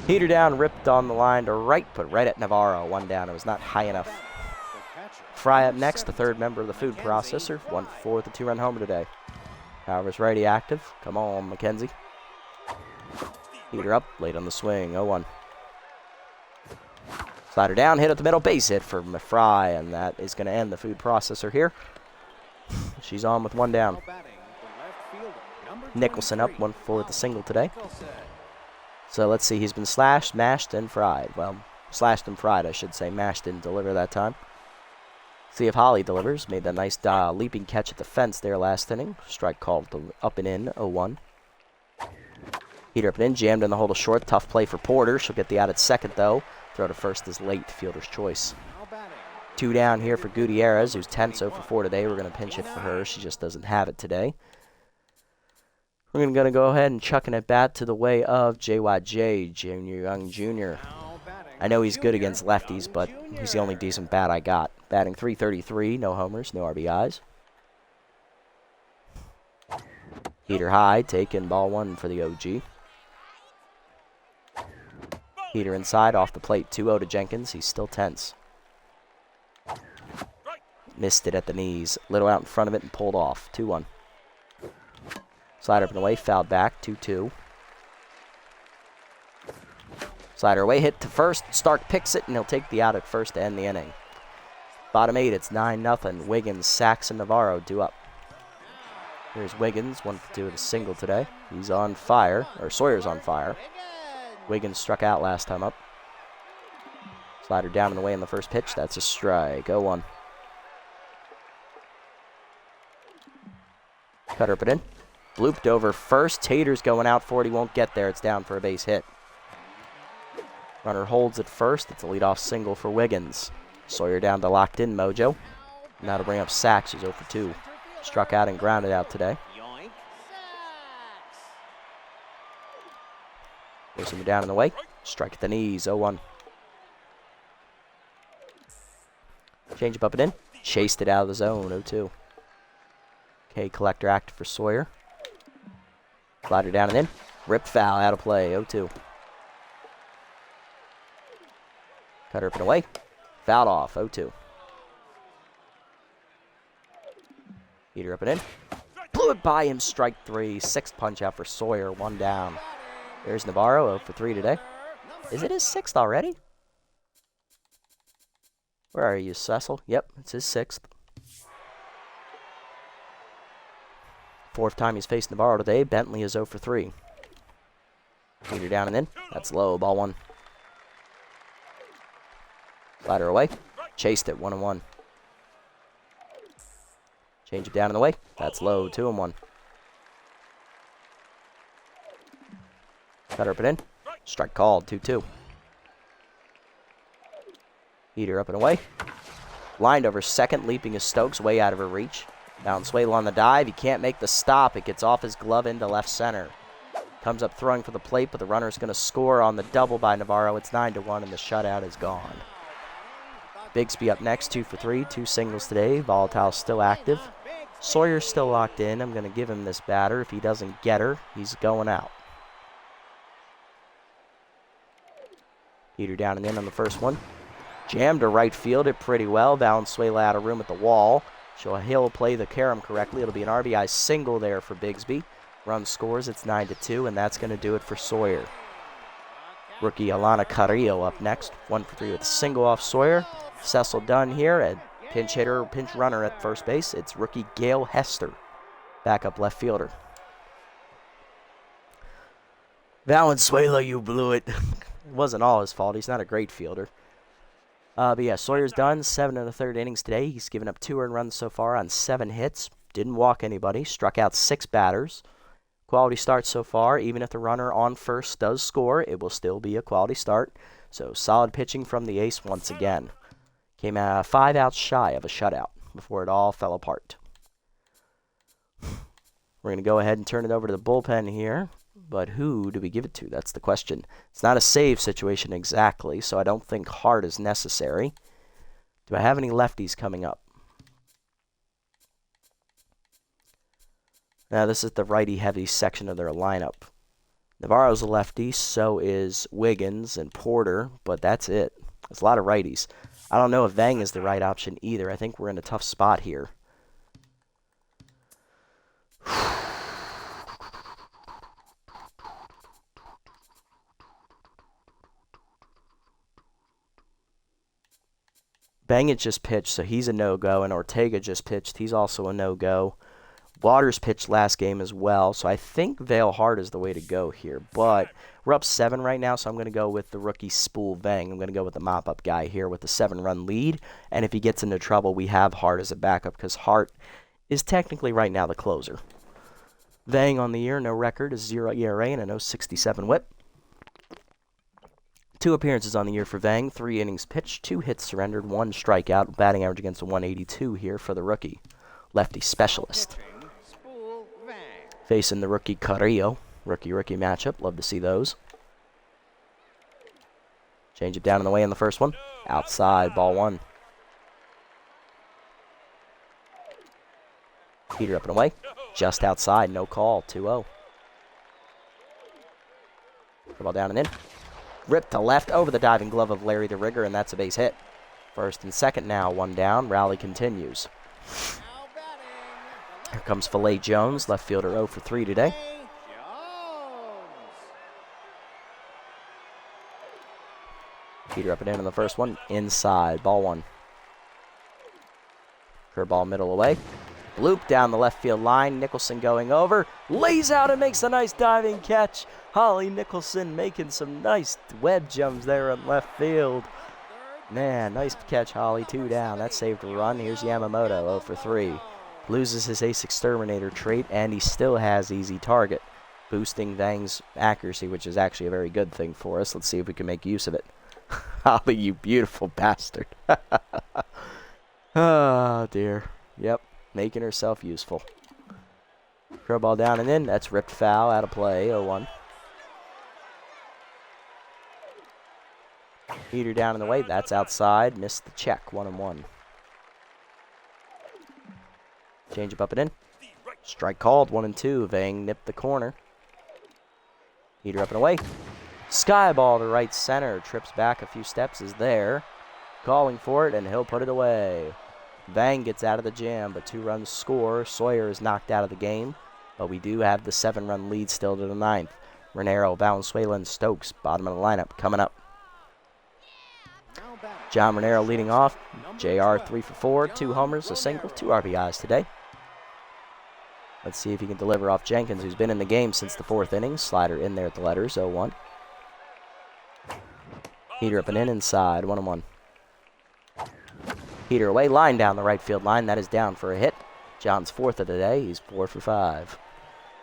Heater down, ripped on the line to right, but right at Navarro. 1 down, it was not high enough. Fry up next, the third member of the food processor. 1 for 4 with a 2-run homer today. Power's righty active. Come on, McKenzie. Heater up, late on the swing. 0-1. Slider down, hit at the middle, base hit for Fry, and that is going to end the food processor here. She's on with 1 down. Nicholson up, 1 for 4 with the single today. So let's see, he's been slashed, mashed, and fried. Well, slashed and fried, I should say. Mashed didn't deliver that time. See if Holly delivers. Made that nice leaping catch at the fence there last inning. Strike called up and in, 0-1. Heater up and in, jammed in the hole to short. Tough play for Porter. She'll get the out at second, though. Throw to first is late, fielder's choice. 2 down here for Gutierrez, who's 10 so for 4 today. We're going to pinch it for her. She just doesn't have it today. We're going to go ahead and chuck an at-bat to the way of JYJ, Junior Young Jr. I know he's good against lefties, but he's the only decent bat I got. Batting .333, no homers, no RBIs. Heater high, taken ball 1 for the OG. Heater inside, off the plate, 2-0 to Jenkins. He's still tense. Missed it at the knees. Little out in front of it and pulled off. 2-1. Slider up and away, fouled back, 2-2. Slider away, hit to first. Stark picks it, and he'll take the out at first to end the inning. Bottom 8, it's 9-0. Wiggins, Sachs, and Navarro due up. Here's Wiggins, 1 for 2 with a single today. He's on fire, or Sawyer's on fire. Wiggins struck out last time up. Slider down and away in the first pitch. That's a strike. 0-1. Cutter up it in. Blooped over first. Tater's going out for it. He won't get there. It's down for a base hit. Runner holds at first. It's a leadoff single for Wiggins. Sawyer down to locked in mojo. Now to bring up Sachs, who's 0 for 2. Struck out and grounded out today. There's him down in the way. Strike at the knees, 0-1. Change up and in. Chased it out of the zone, 0-2. Okay, collector active for Sawyer. Slider down and in. Rip foul, out of play, 0-2. Cutter up and away. Fouled off, 0-2. Heater up and in. Blew it by him, strike 3. 6th punch out for Sawyer, 1 down. There's Navarro, 0 for 3 today. Is it his 6th already? Where are you, Cecil? Yep, it's his 6th. 4th time he's faced Navarro today. Bentley is 0 for 3. Heater down and in. That's low, ball 1. Slider away. Chased it, 1-1. Change it down in the way. That's low, 2-1. Cutter up and in. Strike called, 2-2. Heater up and away. Lined over second, leaping as Stokes, way out of her reach. Down Swale on the dive. He can't make the stop. It gets off his glove into left center. Comes up throwing for the plate, but the runner's going to score on the double by Navarro. It's 9-1, and the shutout is gone. Bigsby up next, 2 for 3, 2 singles today. Volatile still active. Sawyer's still locked in. I'm going to give him this batter. If he doesn't get her, he's going out. Heater down and in on the first one. Jammed to right field it pretty well. Valenzuela out of room at the wall. So he'll play the carom correctly. It'll be an RBI single there for Bigsby. Run scores, it's 9-2, and that's going to do it for Sawyer. Rookie Alana Carrillo up next, 1 for 3 with a single off Sawyer. Cecil Dunn here, a pinch runner at first base. It's rookie Gail Hester, backup left fielder. Valenzuela, you blew it. It wasn't all his fault. He's not a great fielder. But yeah, Sawyer's done. 7 1/3 innings today. He's given up 2 earned runs so far on 7 hits. Didn't walk anybody. Struck out 6 batters. Quality start so far. Even if the runner on first does score, it will still be a quality start. So solid pitching from the ace once again. Came 5 outs shy of a shutout before it all fell apart. We're going to go ahead and turn it over to the bullpen here. But who do we give it to? That's the question. It's not a save situation exactly, so I don't think Hart is necessary. Do I have any lefties coming up? Now, this is the righty-heavy section of their lineup. Navarro's a lefty, so is Wiggins and Porter, but that's it. It's a lot of righties. I don't know if Vang is the right option either. I think we're in a tough spot here. Bangett just pitched, so he's a no-go, and Ortega just pitched. He's also a no-go. Waters pitched last game as well, so I think Vale Hart is the way to go here. But we're up 7 right now, so I'm going to go with the rookie Spool Vang. I'm going to go with the mop-up guy here with the 7-run lead. And if he gets into trouble, we have Hart as a backup because Hart is technically right now the closer. Vang on the year, no record, is 0 ERA and a 0.67 whip. 2 appearances on the year for Vang, 3 innings pitched, 2 hits surrendered, 1 strikeout, batting average against a 182 here for the rookie. Lefty specialist. Facing the rookie Carrillo. Rookie matchup. Love to see those. Change it down in the way in the first one. Outside, ball 1. Heater up and away. Just outside, no call, 2-0. Ball down and in. Ripped to left over the diving glove of Larry the Rigger, and that's a base hit. First and second now, 1 down. Rally continues. Here comes Filet Jones, left fielder 0 for 3 today. Peter up and in on the first one. Inside, ball 1. Curveball middle away. Bloop down the left field line. Nicholson going over. Lays out and makes a nice diving catch. Holly Nicholson making some nice web jumps there in left field. Man, nice catch, Holly. 2 down. That saved a run. Here's Yamamoto, 0 for 3. Loses his ace exterminator trait, and he still has easy target, boosting Vang's accuracy, which is actually a very good thing for us. Let's see if we can make use of it. Holly, you beautiful bastard. Oh, dear. Yep, making herself useful. Throw ball down and in. That's ripped foul, out of play, 0-1. Heater down in the way. That's outside. Missed the check, 1-1. Change up and in. Strike called, 1-2. Vang nipped the corner. Heater up and away. Sky ball to right center. Trips back a few steps, is there. Calling for it, and he'll put it away. Vang gets out of the jam, but 2 runs score. Sawyer is knocked out of the game, but we do have the 7-run lead still to the 9th. Renero, Valenzuela, and Stokes, bottom of the lineup, coming up. John Renero leading off. JR 3 for 4, 2 homers, a single, 2 RBIs today. Let's see if he can deliver off Jenkins, who's been in the game since the 4th inning. Slider in there at the letters, 0-1. Heater up and in inside, 1-1. Heater away, line down the right field line. That is down for a hit. John's 4th of the day. He's 4 for 5.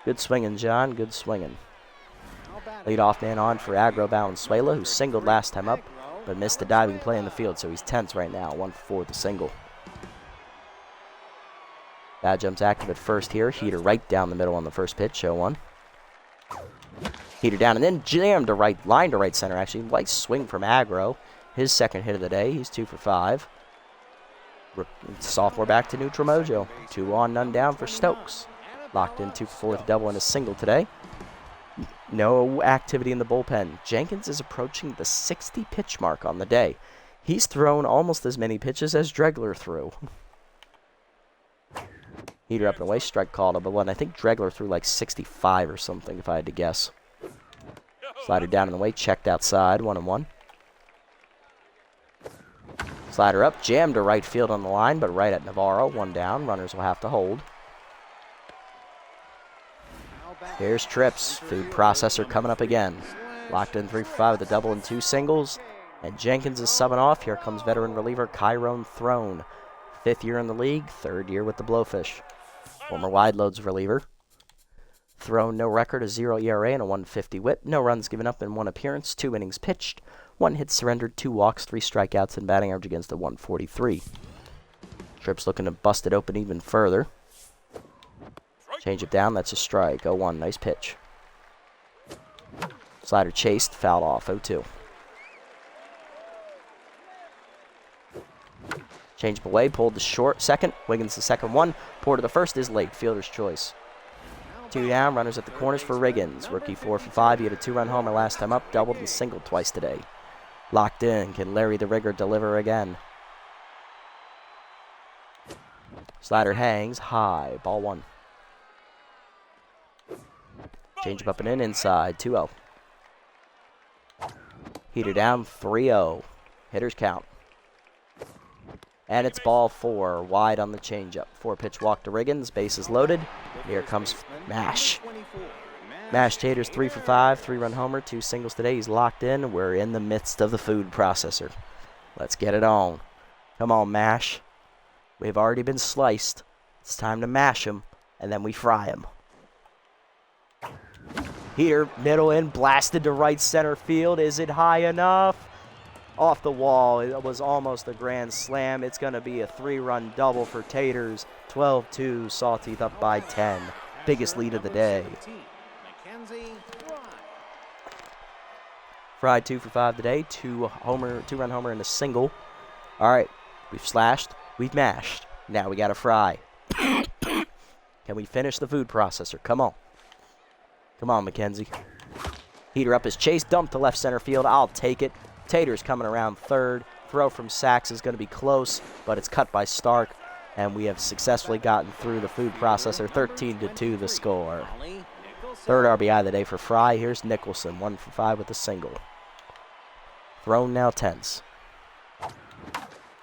Good swinging, John. Good swinging. Leadoff man on for Agro Valenzuela, who singled last time up, but missed the diving play in the field, so he's tense right now. 1 for 4 with the single. Bad jumps active at first here. Heater right down the middle on the first pitch, 0-1. Heater down and then jammed to right, line to right center, actually. Nice swing from Agro. His second hit of the day. He's 2 for 5. Sophomore back to neutral mojo. 2 on, none down for Stokes. Locked in 2 for 4 with a double and a single today. No activity in the bullpen. Jenkins is approaching the 60 pitch mark on the day. He's thrown almost as many pitches as Dregler threw. Heater up and away, strike called up, but I think Dregler threw like 65 or something if I had to guess. Slider down and away, checked outside, 1-1. Slider up, jammed to right field on the line, but right at Navarro, 1 down. Runners will have to hold. Here's Trips, food processor coming up again. Locked in 3 for 5 with a double and 2 singles. And Jenkins is subbing off. Here comes veteran reliever Chiron Throne. 5th year in the league, 3rd year with the Blowfish. Former wide loads reliever. Throne, no record, a 0 ERA and a 150 whip. No runs given up in 1 appearance, 2 innings pitched. 1 hit surrendered, 2 walks, 3 strikeouts, and batting average against a 143. Trips looking to bust it open even further. Change it down, that's a strike. 0-1, nice pitch. Slider chased, fouled off, 0-2. Change up away, pulled to short, second. Wiggins the second one. Porter the first is late, fielder's choice. 2 down, runners at the corners for Riggins. Rookie 4 for 5, he had a 2-run homer last time up, doubled and singled twice today. Locked in, can Larry the Rigger deliver again? Slider hangs, high, ball 1. Change up and in, inside, 2-0. Heater down, 3-0. Hitters count. And it's ball 4, wide on the changeup. 4-pitch walk to Riggins, bases loaded. Here comes Mash. Mash Taters 3 for 5, 3-run homer, 2 singles today. He's locked in. We're in the midst of the food processor. Let's get it on. Come on, Mash. We've already been sliced. It's time to mash them, and then we fry them. Heater, middle in, blasted to right center field. Is it high enough? Off the wall. It was almost a grand slam. It's going to be a 3-run double for Taters. 12-2, Sawteeth up by 10. Biggest lead of the day. Fried 2 for 5 today. 2-run homer and a single. All right, we've slashed. We've mashed. Now we got to fry. Can we finish the food processor? Come on. Come on, McKenzie. Heater up his chase. Dump to left center field. I'll take it. Taters coming around third. Throw from Sachs is going to be close, but it's cut by Stark. And we have successfully gotten through the food processor. 13-2 the score. Third RBI of the day for Fry. Here's Nicholson. 1 for 5 with a single. Throne now tense.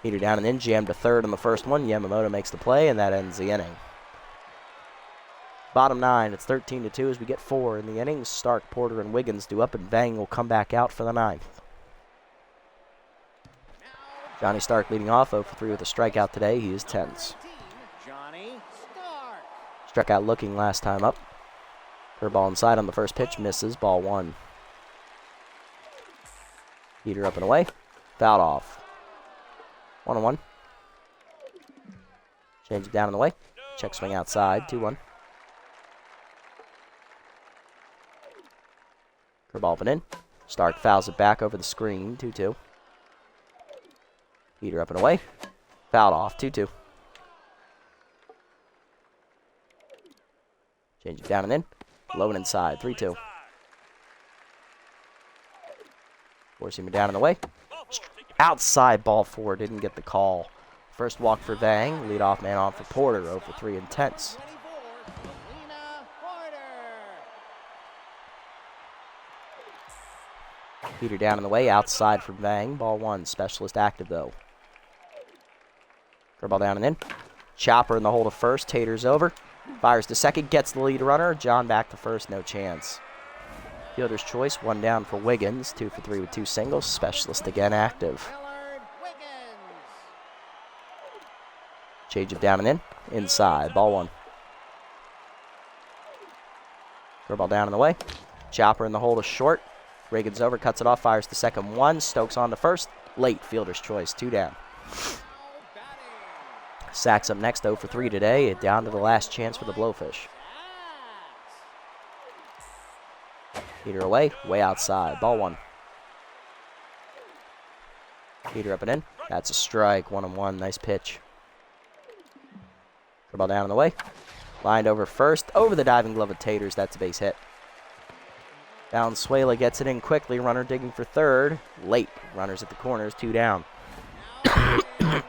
Heater down and in. Jammed to third on the first one. Yamamoto makes the play, and that ends the inning. Bottom 9, it's 13-2 as we get 4 in the innings. Stark, Porter, and Wiggins do up, and Vang will come back out for the 9th. Johnny Stark leading off, 0 for 3 with a strikeout today. He is tense. Struck out looking last time up. Curveball inside on the first pitch, misses, ball 1. Heater up and away, fouled off. 1-1. Change it down and away. Check swing outside, 2-1. Curveball up and in. Stark fouls it back over the screen, 2-2. Heater up and away. Fouled off, 2-2. Change it down and in. Low and inside, 3-2. Forcing him down and away. Outside, ball 4, didn't get the call. First walk for Vang. Leadoff man on for Porter, 0 for 3 and tense. Heater down and away, outside for Vang. Ball 1, specialist active though. Curveball down and in. Chopper in the hole to first. Taters over. Fires to second. Gets the lead runner. John back to first. No chance. Fielder's choice. 1 down for Wiggins. 2 for 3 with 2 singles. Specialist again active. Change it down and in. Inside. Ball 1. Curveball down and away. Chopper in the hole to short. Riggins over. Cuts it off. Fires to second. 1. Stokes on to first. Late. Fielder's choice. 2 down. Sachs up next, 0 for 3 today. Down to the last chance for the Blowfish. Heater away, way outside. Ball 1. Heater up and in. That's a strike. 1-1. Nice pitch. Ball down on the way. Lined over first. Over the diving glove of Taters. That's a base hit. Valenzuela gets it in quickly. Runner digging for third. Late. Runners at the corners. 2 down. And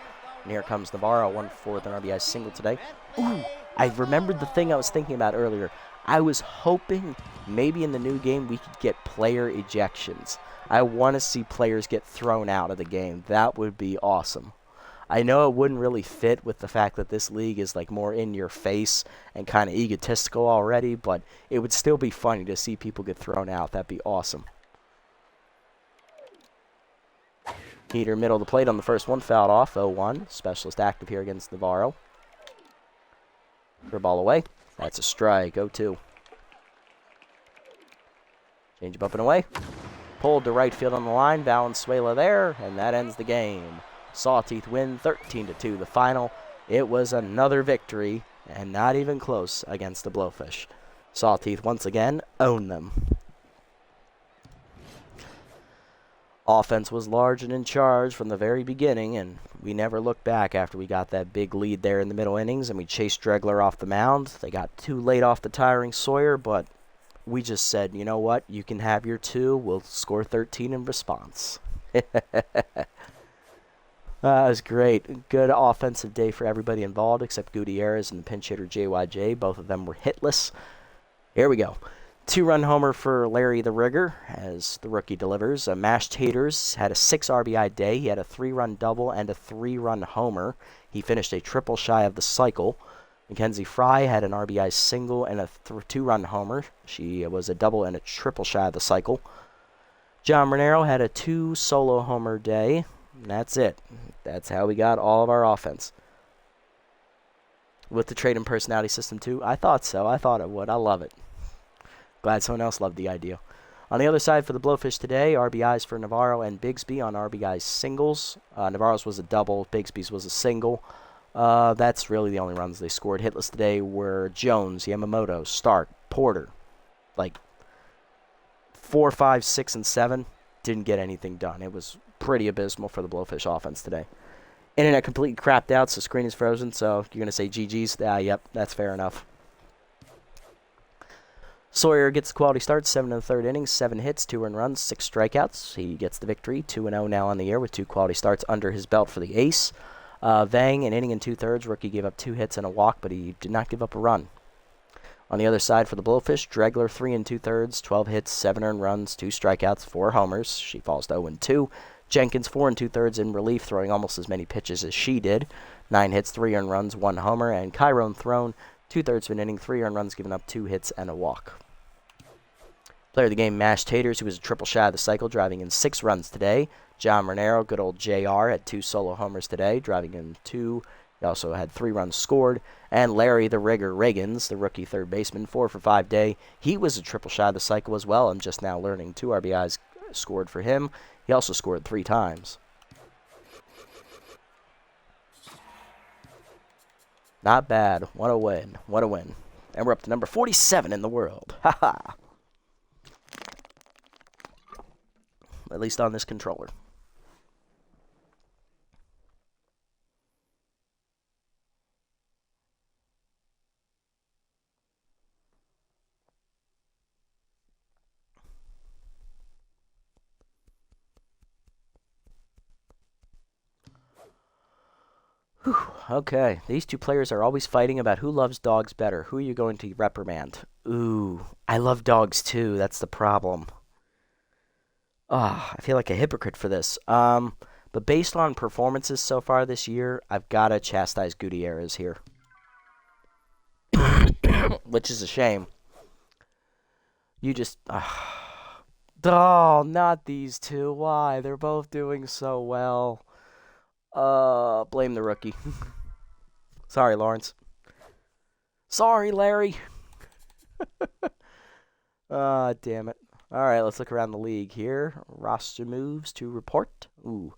here comes Navarro. 1 for an RBI single today. Ooh, I remembered the thing I was thinking about earlier. I was hoping maybe in the new game we could get player ejections. I want to see players get thrown out of the game. That would be awesome. I know it wouldn't really fit with the fact that this league is like more in your face and kind of egotistical already, but it would still be funny to see people get thrown out. That'd be awesome. Heater middle of the plate on the first one, fouled off, 0-1. Specialist active here against Navarro. Curve ball away. That's a strike, 0-2. Change up and away. Pulled to right field on the line. Valenzuela there, and that ends the game. Sawteeth win 13-2 the final. It was another victory, and not even close against the Blowfish. Sawteeth once again owned them. Offense was large and in charge from the very beginning, and we never looked back after we got that big lead there in the middle innings, and we chased Dregler off the mound. They got too late off the tiring Sawyer, but we just said, you know what, you can have your 2. We'll score 13 in response. That was great. Good offensive day for everybody involved except Gutierrez and the pinch hitter JYJ. Both of them were hitless. Here we go. 2-run homer for Larry the Rigger as the rookie delivers. Mashed Taters had a 6 RBI day. He had a 3-run double and a 3-run homer. He finished a triple shy of the cycle. Mackenzie Fry had an RBI single and a 2-run homer. She was a double and a triple shy of the cycle. John Renero had a 2 solo homer day. And that's it. That's how we got all of our offense. With the trade and personality system too? I thought so. I thought it would. I love it. Glad someone else loved the idea. On the other side for the Blowfish today, RBIs for Navarro and Bigsby on RBI singles. Navarro's was a double. Bigsby's was a single. That's really the only runs they scored. Hitless today were Jones, Yamamoto, Stark, Porter. Like 4, 5, 6, and 7. Didn't get anything done. It was pretty abysmal for the Blowfish offense today. Internet completely crapped out, so screen is frozen. So you're going to say GG's? Yep, that's fair enough. Sawyer gets the quality start, 7 in the 3rd innings, 7 hits, 2 earned runs, 6 strikeouts. He gets the victory, 2-0 now on the year with 2 quality starts under his belt for the ace. Vang, an inning and 2/3, rookie gave up 2 hits and a walk, but he did not give up a run. On the other side for the Blowfish, Dregler 3 2/3, 12 hits, 7 earned runs, 2 strikeouts, 4 homers. She falls to 0-2. Jenkins 4 2/3 in relief, throwing almost as many pitches as she did. 9 hits, 3 earned runs, 1 homer. And Chiron thrown 2/3 of an inning, 3 earned runs, giving up 2 hits and a walk. Player of the game, Mashed Taters, who was a triple shy of the cycle, driving in 6 runs today. John Renero, good old JR, had 2 solo homers today, driving in 2. He also had 3 runs scored. And Larry the Rigger Riggins, the rookie third baseman, 4 for 5 day. He was a triple shy of the cycle as well. I'm just now learning 2 RBIs scored for him. He also scored 3 times. Not bad. What a win. What a win. And we're up to number 47 in the world. Haha. At least on this controller. Whew, okay, these 2 players are always fighting about who loves dogs better. Who are you going to reprimand? Ooh, I love dogs too. That's the problem. I feel like a hypocrite for this. But based on performances so far this year, I've got to chastise Gutierrez here. Which is a shame. You just... oh, not these 2. Why? They're both doing so well. Blame the rookie. Sorry, Lawrence. Sorry, Larry. Damn it. Alright, let's look around the league here. Roster moves to report. Ooh.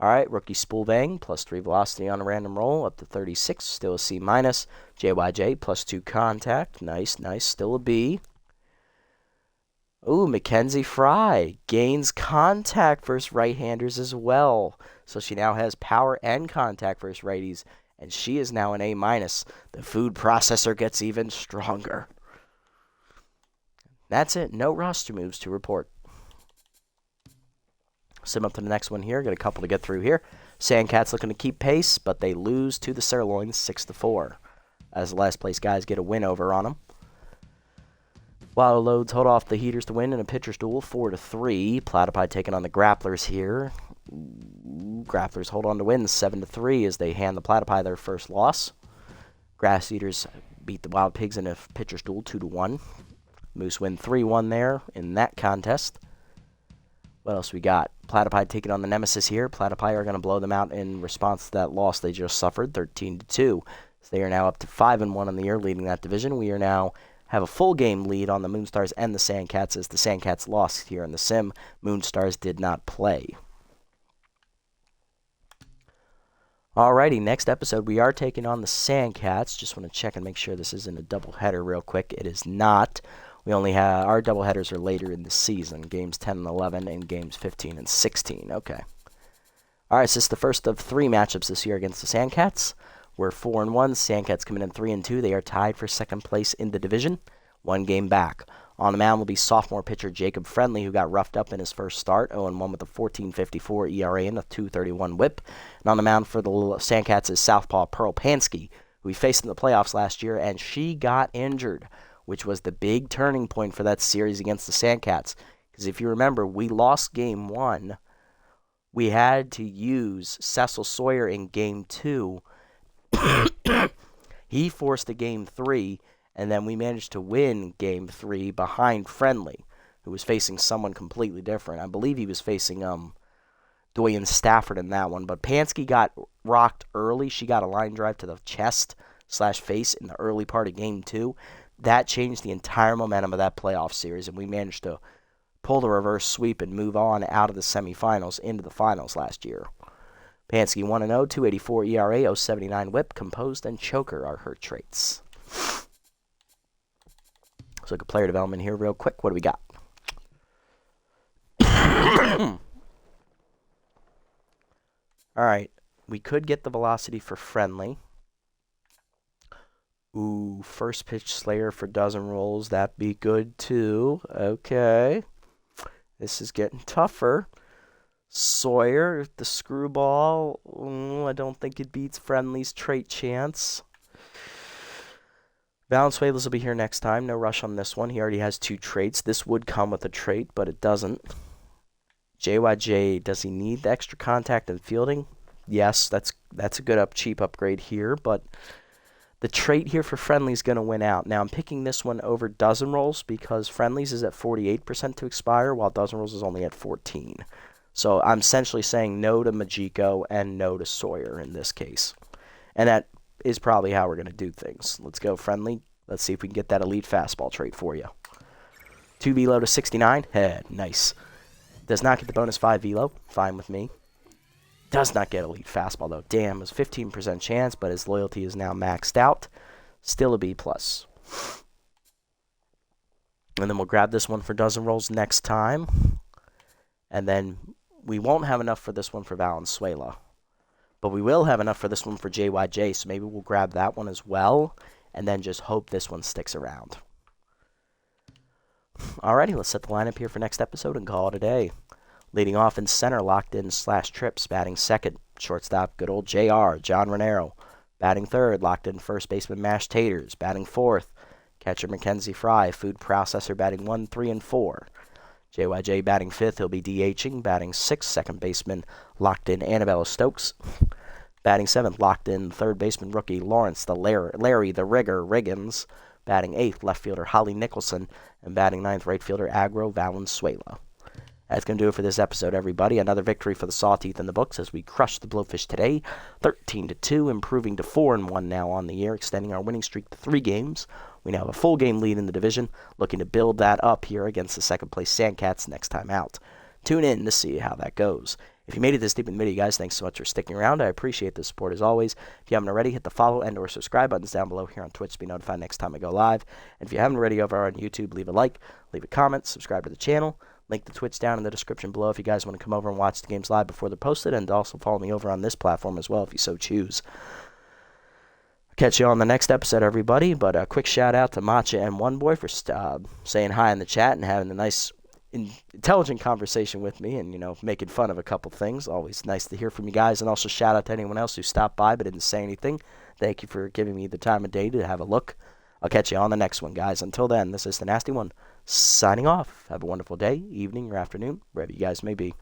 Alright, rookie Spoolbang, +3 velocity on a random roll, up to 36, still a C-. JYJ, +2 contact. Nice, nice, still a B. Ooh, Mackenzie Fry gains contact versus right-handers as well. So she now has power and contact versus righties, and she is now an A-. The food processor gets even stronger. That's it. No roster moves to report. Sim up to the next one here. Got a couple to get through here. Sandcats looking to keep pace, but they lose to the Sirloins 6-4. As the last place guys get a win over on them. Wild Loads hold off the Heaters to win in a pitcher's duel 4-3. Platypi taking on the Grapplers here. Grapplers hold on to win 7-3 as they hand the Platypi their first loss. Grass Eaters beat the Wild Pigs in a pitcher's duel 2-1. Moose win 3-1 there in that contest. What else we got? Platypi taking on the Nemesis here. Platypi are going to blow them out in response to that loss they just suffered, 13-2. So they are now up to 5-1 on the year, leading that division. We are now have a full game lead on the Moonstars and the Sandcats as the Sandcats lost here in the sim. Moonstars did not play. Alrighty, next episode we are taking on the Sandcats. Just want to check and make sure this isn't a doubleheader real quick. It is not. We only have our doubleheaders are later in the season, games 10 and 11 and games 15 and 16. Okay. All right, so this is the first of 3 matchups this year against the Sandcats. We're 4-1. Sandcats coming in 3-2. They are tied for second place in the division, 1 game back. On the mound will be sophomore pitcher Jacob Friendly, who got roughed up in his first start, 0-1 with a 14.54 ERA and a 2.31 WHIP. And on the mound for the Sandcats is southpaw Pearl Pansky, who we faced in the playoffs last year, and she got injured, which was the big turning point for that series against the Sandcats. Because if you remember, we lost Game 1. We had to use Cecil Sawyer in Game 2. He forced a Game 3, and then we managed to win Game 3 behind Friendly, who was facing someone completely different. I believe he was facing Doyen Stafford in that one. But Pansky got rocked early. She got a line drive to the chest/face in the early part of Game 2. That changed the entire momentum of that playoff series, and we managed to pull the reverse sweep and move on out of the semifinals into the finals last year. Pansky 1-0, 2.84 ERA, 0.79 WHIP, composed and choker are her traits. Let's look at player development here real quick. What do we got? All right, we could get the velocity for Friendly. Ooh, first pitch Slayer for dozen rolls. That'd be good too. Okay. This is getting tougher. Sawyer, the screwball. I don't think it beats Friendly's trait chance. Valenzuela's will be here next time. No rush on this one. He already has 2 traits. This would come with a trait, but it doesn't. JYJ, does he need the extra contact and fielding? Yes, that's a good cheap upgrade here, but the trait here for Friendly's going to win out. Now, I'm picking this one over dozen rolls because Friendly's is at 48% to expire, while dozen rolls is only at 14. So I'm essentially saying no to Majiko and no to Sawyer in this case. And that is probably how we're going to do things. Let's go Friendly. Let's see if we can get that elite fastball trait for you. 2 velo to 69. Head. Nice. Does not get the bonus 5 velo. Fine with me. Does not get elite fastball, though. Damn, it's 15% chance, but his loyalty is now maxed out. Still a B+. And then we'll grab this one for dozen rolls next time. And then we won't have enough for this one for Valenzuela. But we will have enough for this one for JYJ, so maybe we'll grab that one as well. And then just hope this one sticks around. Alrighty, let's set the lineup here for next episode and call it a day. Leading off in center, locked in /trips, batting second. Shortstop, good old JR, John Renero. Batting third, locked in first baseman Mashed Taters. Batting fourth, catcher Mackenzie Fry. Food processor batting 1, 3, and 4. JYJ batting fifth, he'll be DHing. Batting sixth, second baseman, locked in Annabella Stokes. Batting seventh, locked in third baseman rookie Lawrence, Larry the Rigger Riggins. Batting eighth, left fielder Holly Nicholson. And batting ninth, right fielder Agro Valenzuela. That's going to do it for this episode, everybody. Another victory for the Sawteeth in the books as we crushed the Blowfish today. 13-2, improving to 4-1 now on the year, extending our winning streak to 3 games. We now have a full game lead in the division, looking to build that up here against the second-place Sandcats next time out. Tune in to see how that goes. If you made it this deep in the video, guys, thanks so much for sticking around. I appreciate the support as always. If you haven't already, hit the follow and or subscribe buttons down below here on Twitch to be notified next time I go live. And if you haven't already over on YouTube, leave a like, leave a comment, subscribe to the channel. Link to Twitch down in the description below if you guys want to come over and watch the games live before they're posted, and also follow me over on this platform as well if you so choose. Catch you on the next episode, everybody. But a quick shout out to Matcha and One Boy for saying hi in the chat and having a nice, intelligent conversation with me, and making fun of a couple things. Always nice to hear from you guys. And also shout out to anyone else who stopped by but didn't say anything. Thank you for giving me the time of day to have a look. I'll catch you on the next one, guys. Until then, this is the Nasty One signing off. Have a wonderful day, evening, or afternoon, wherever you guys may be.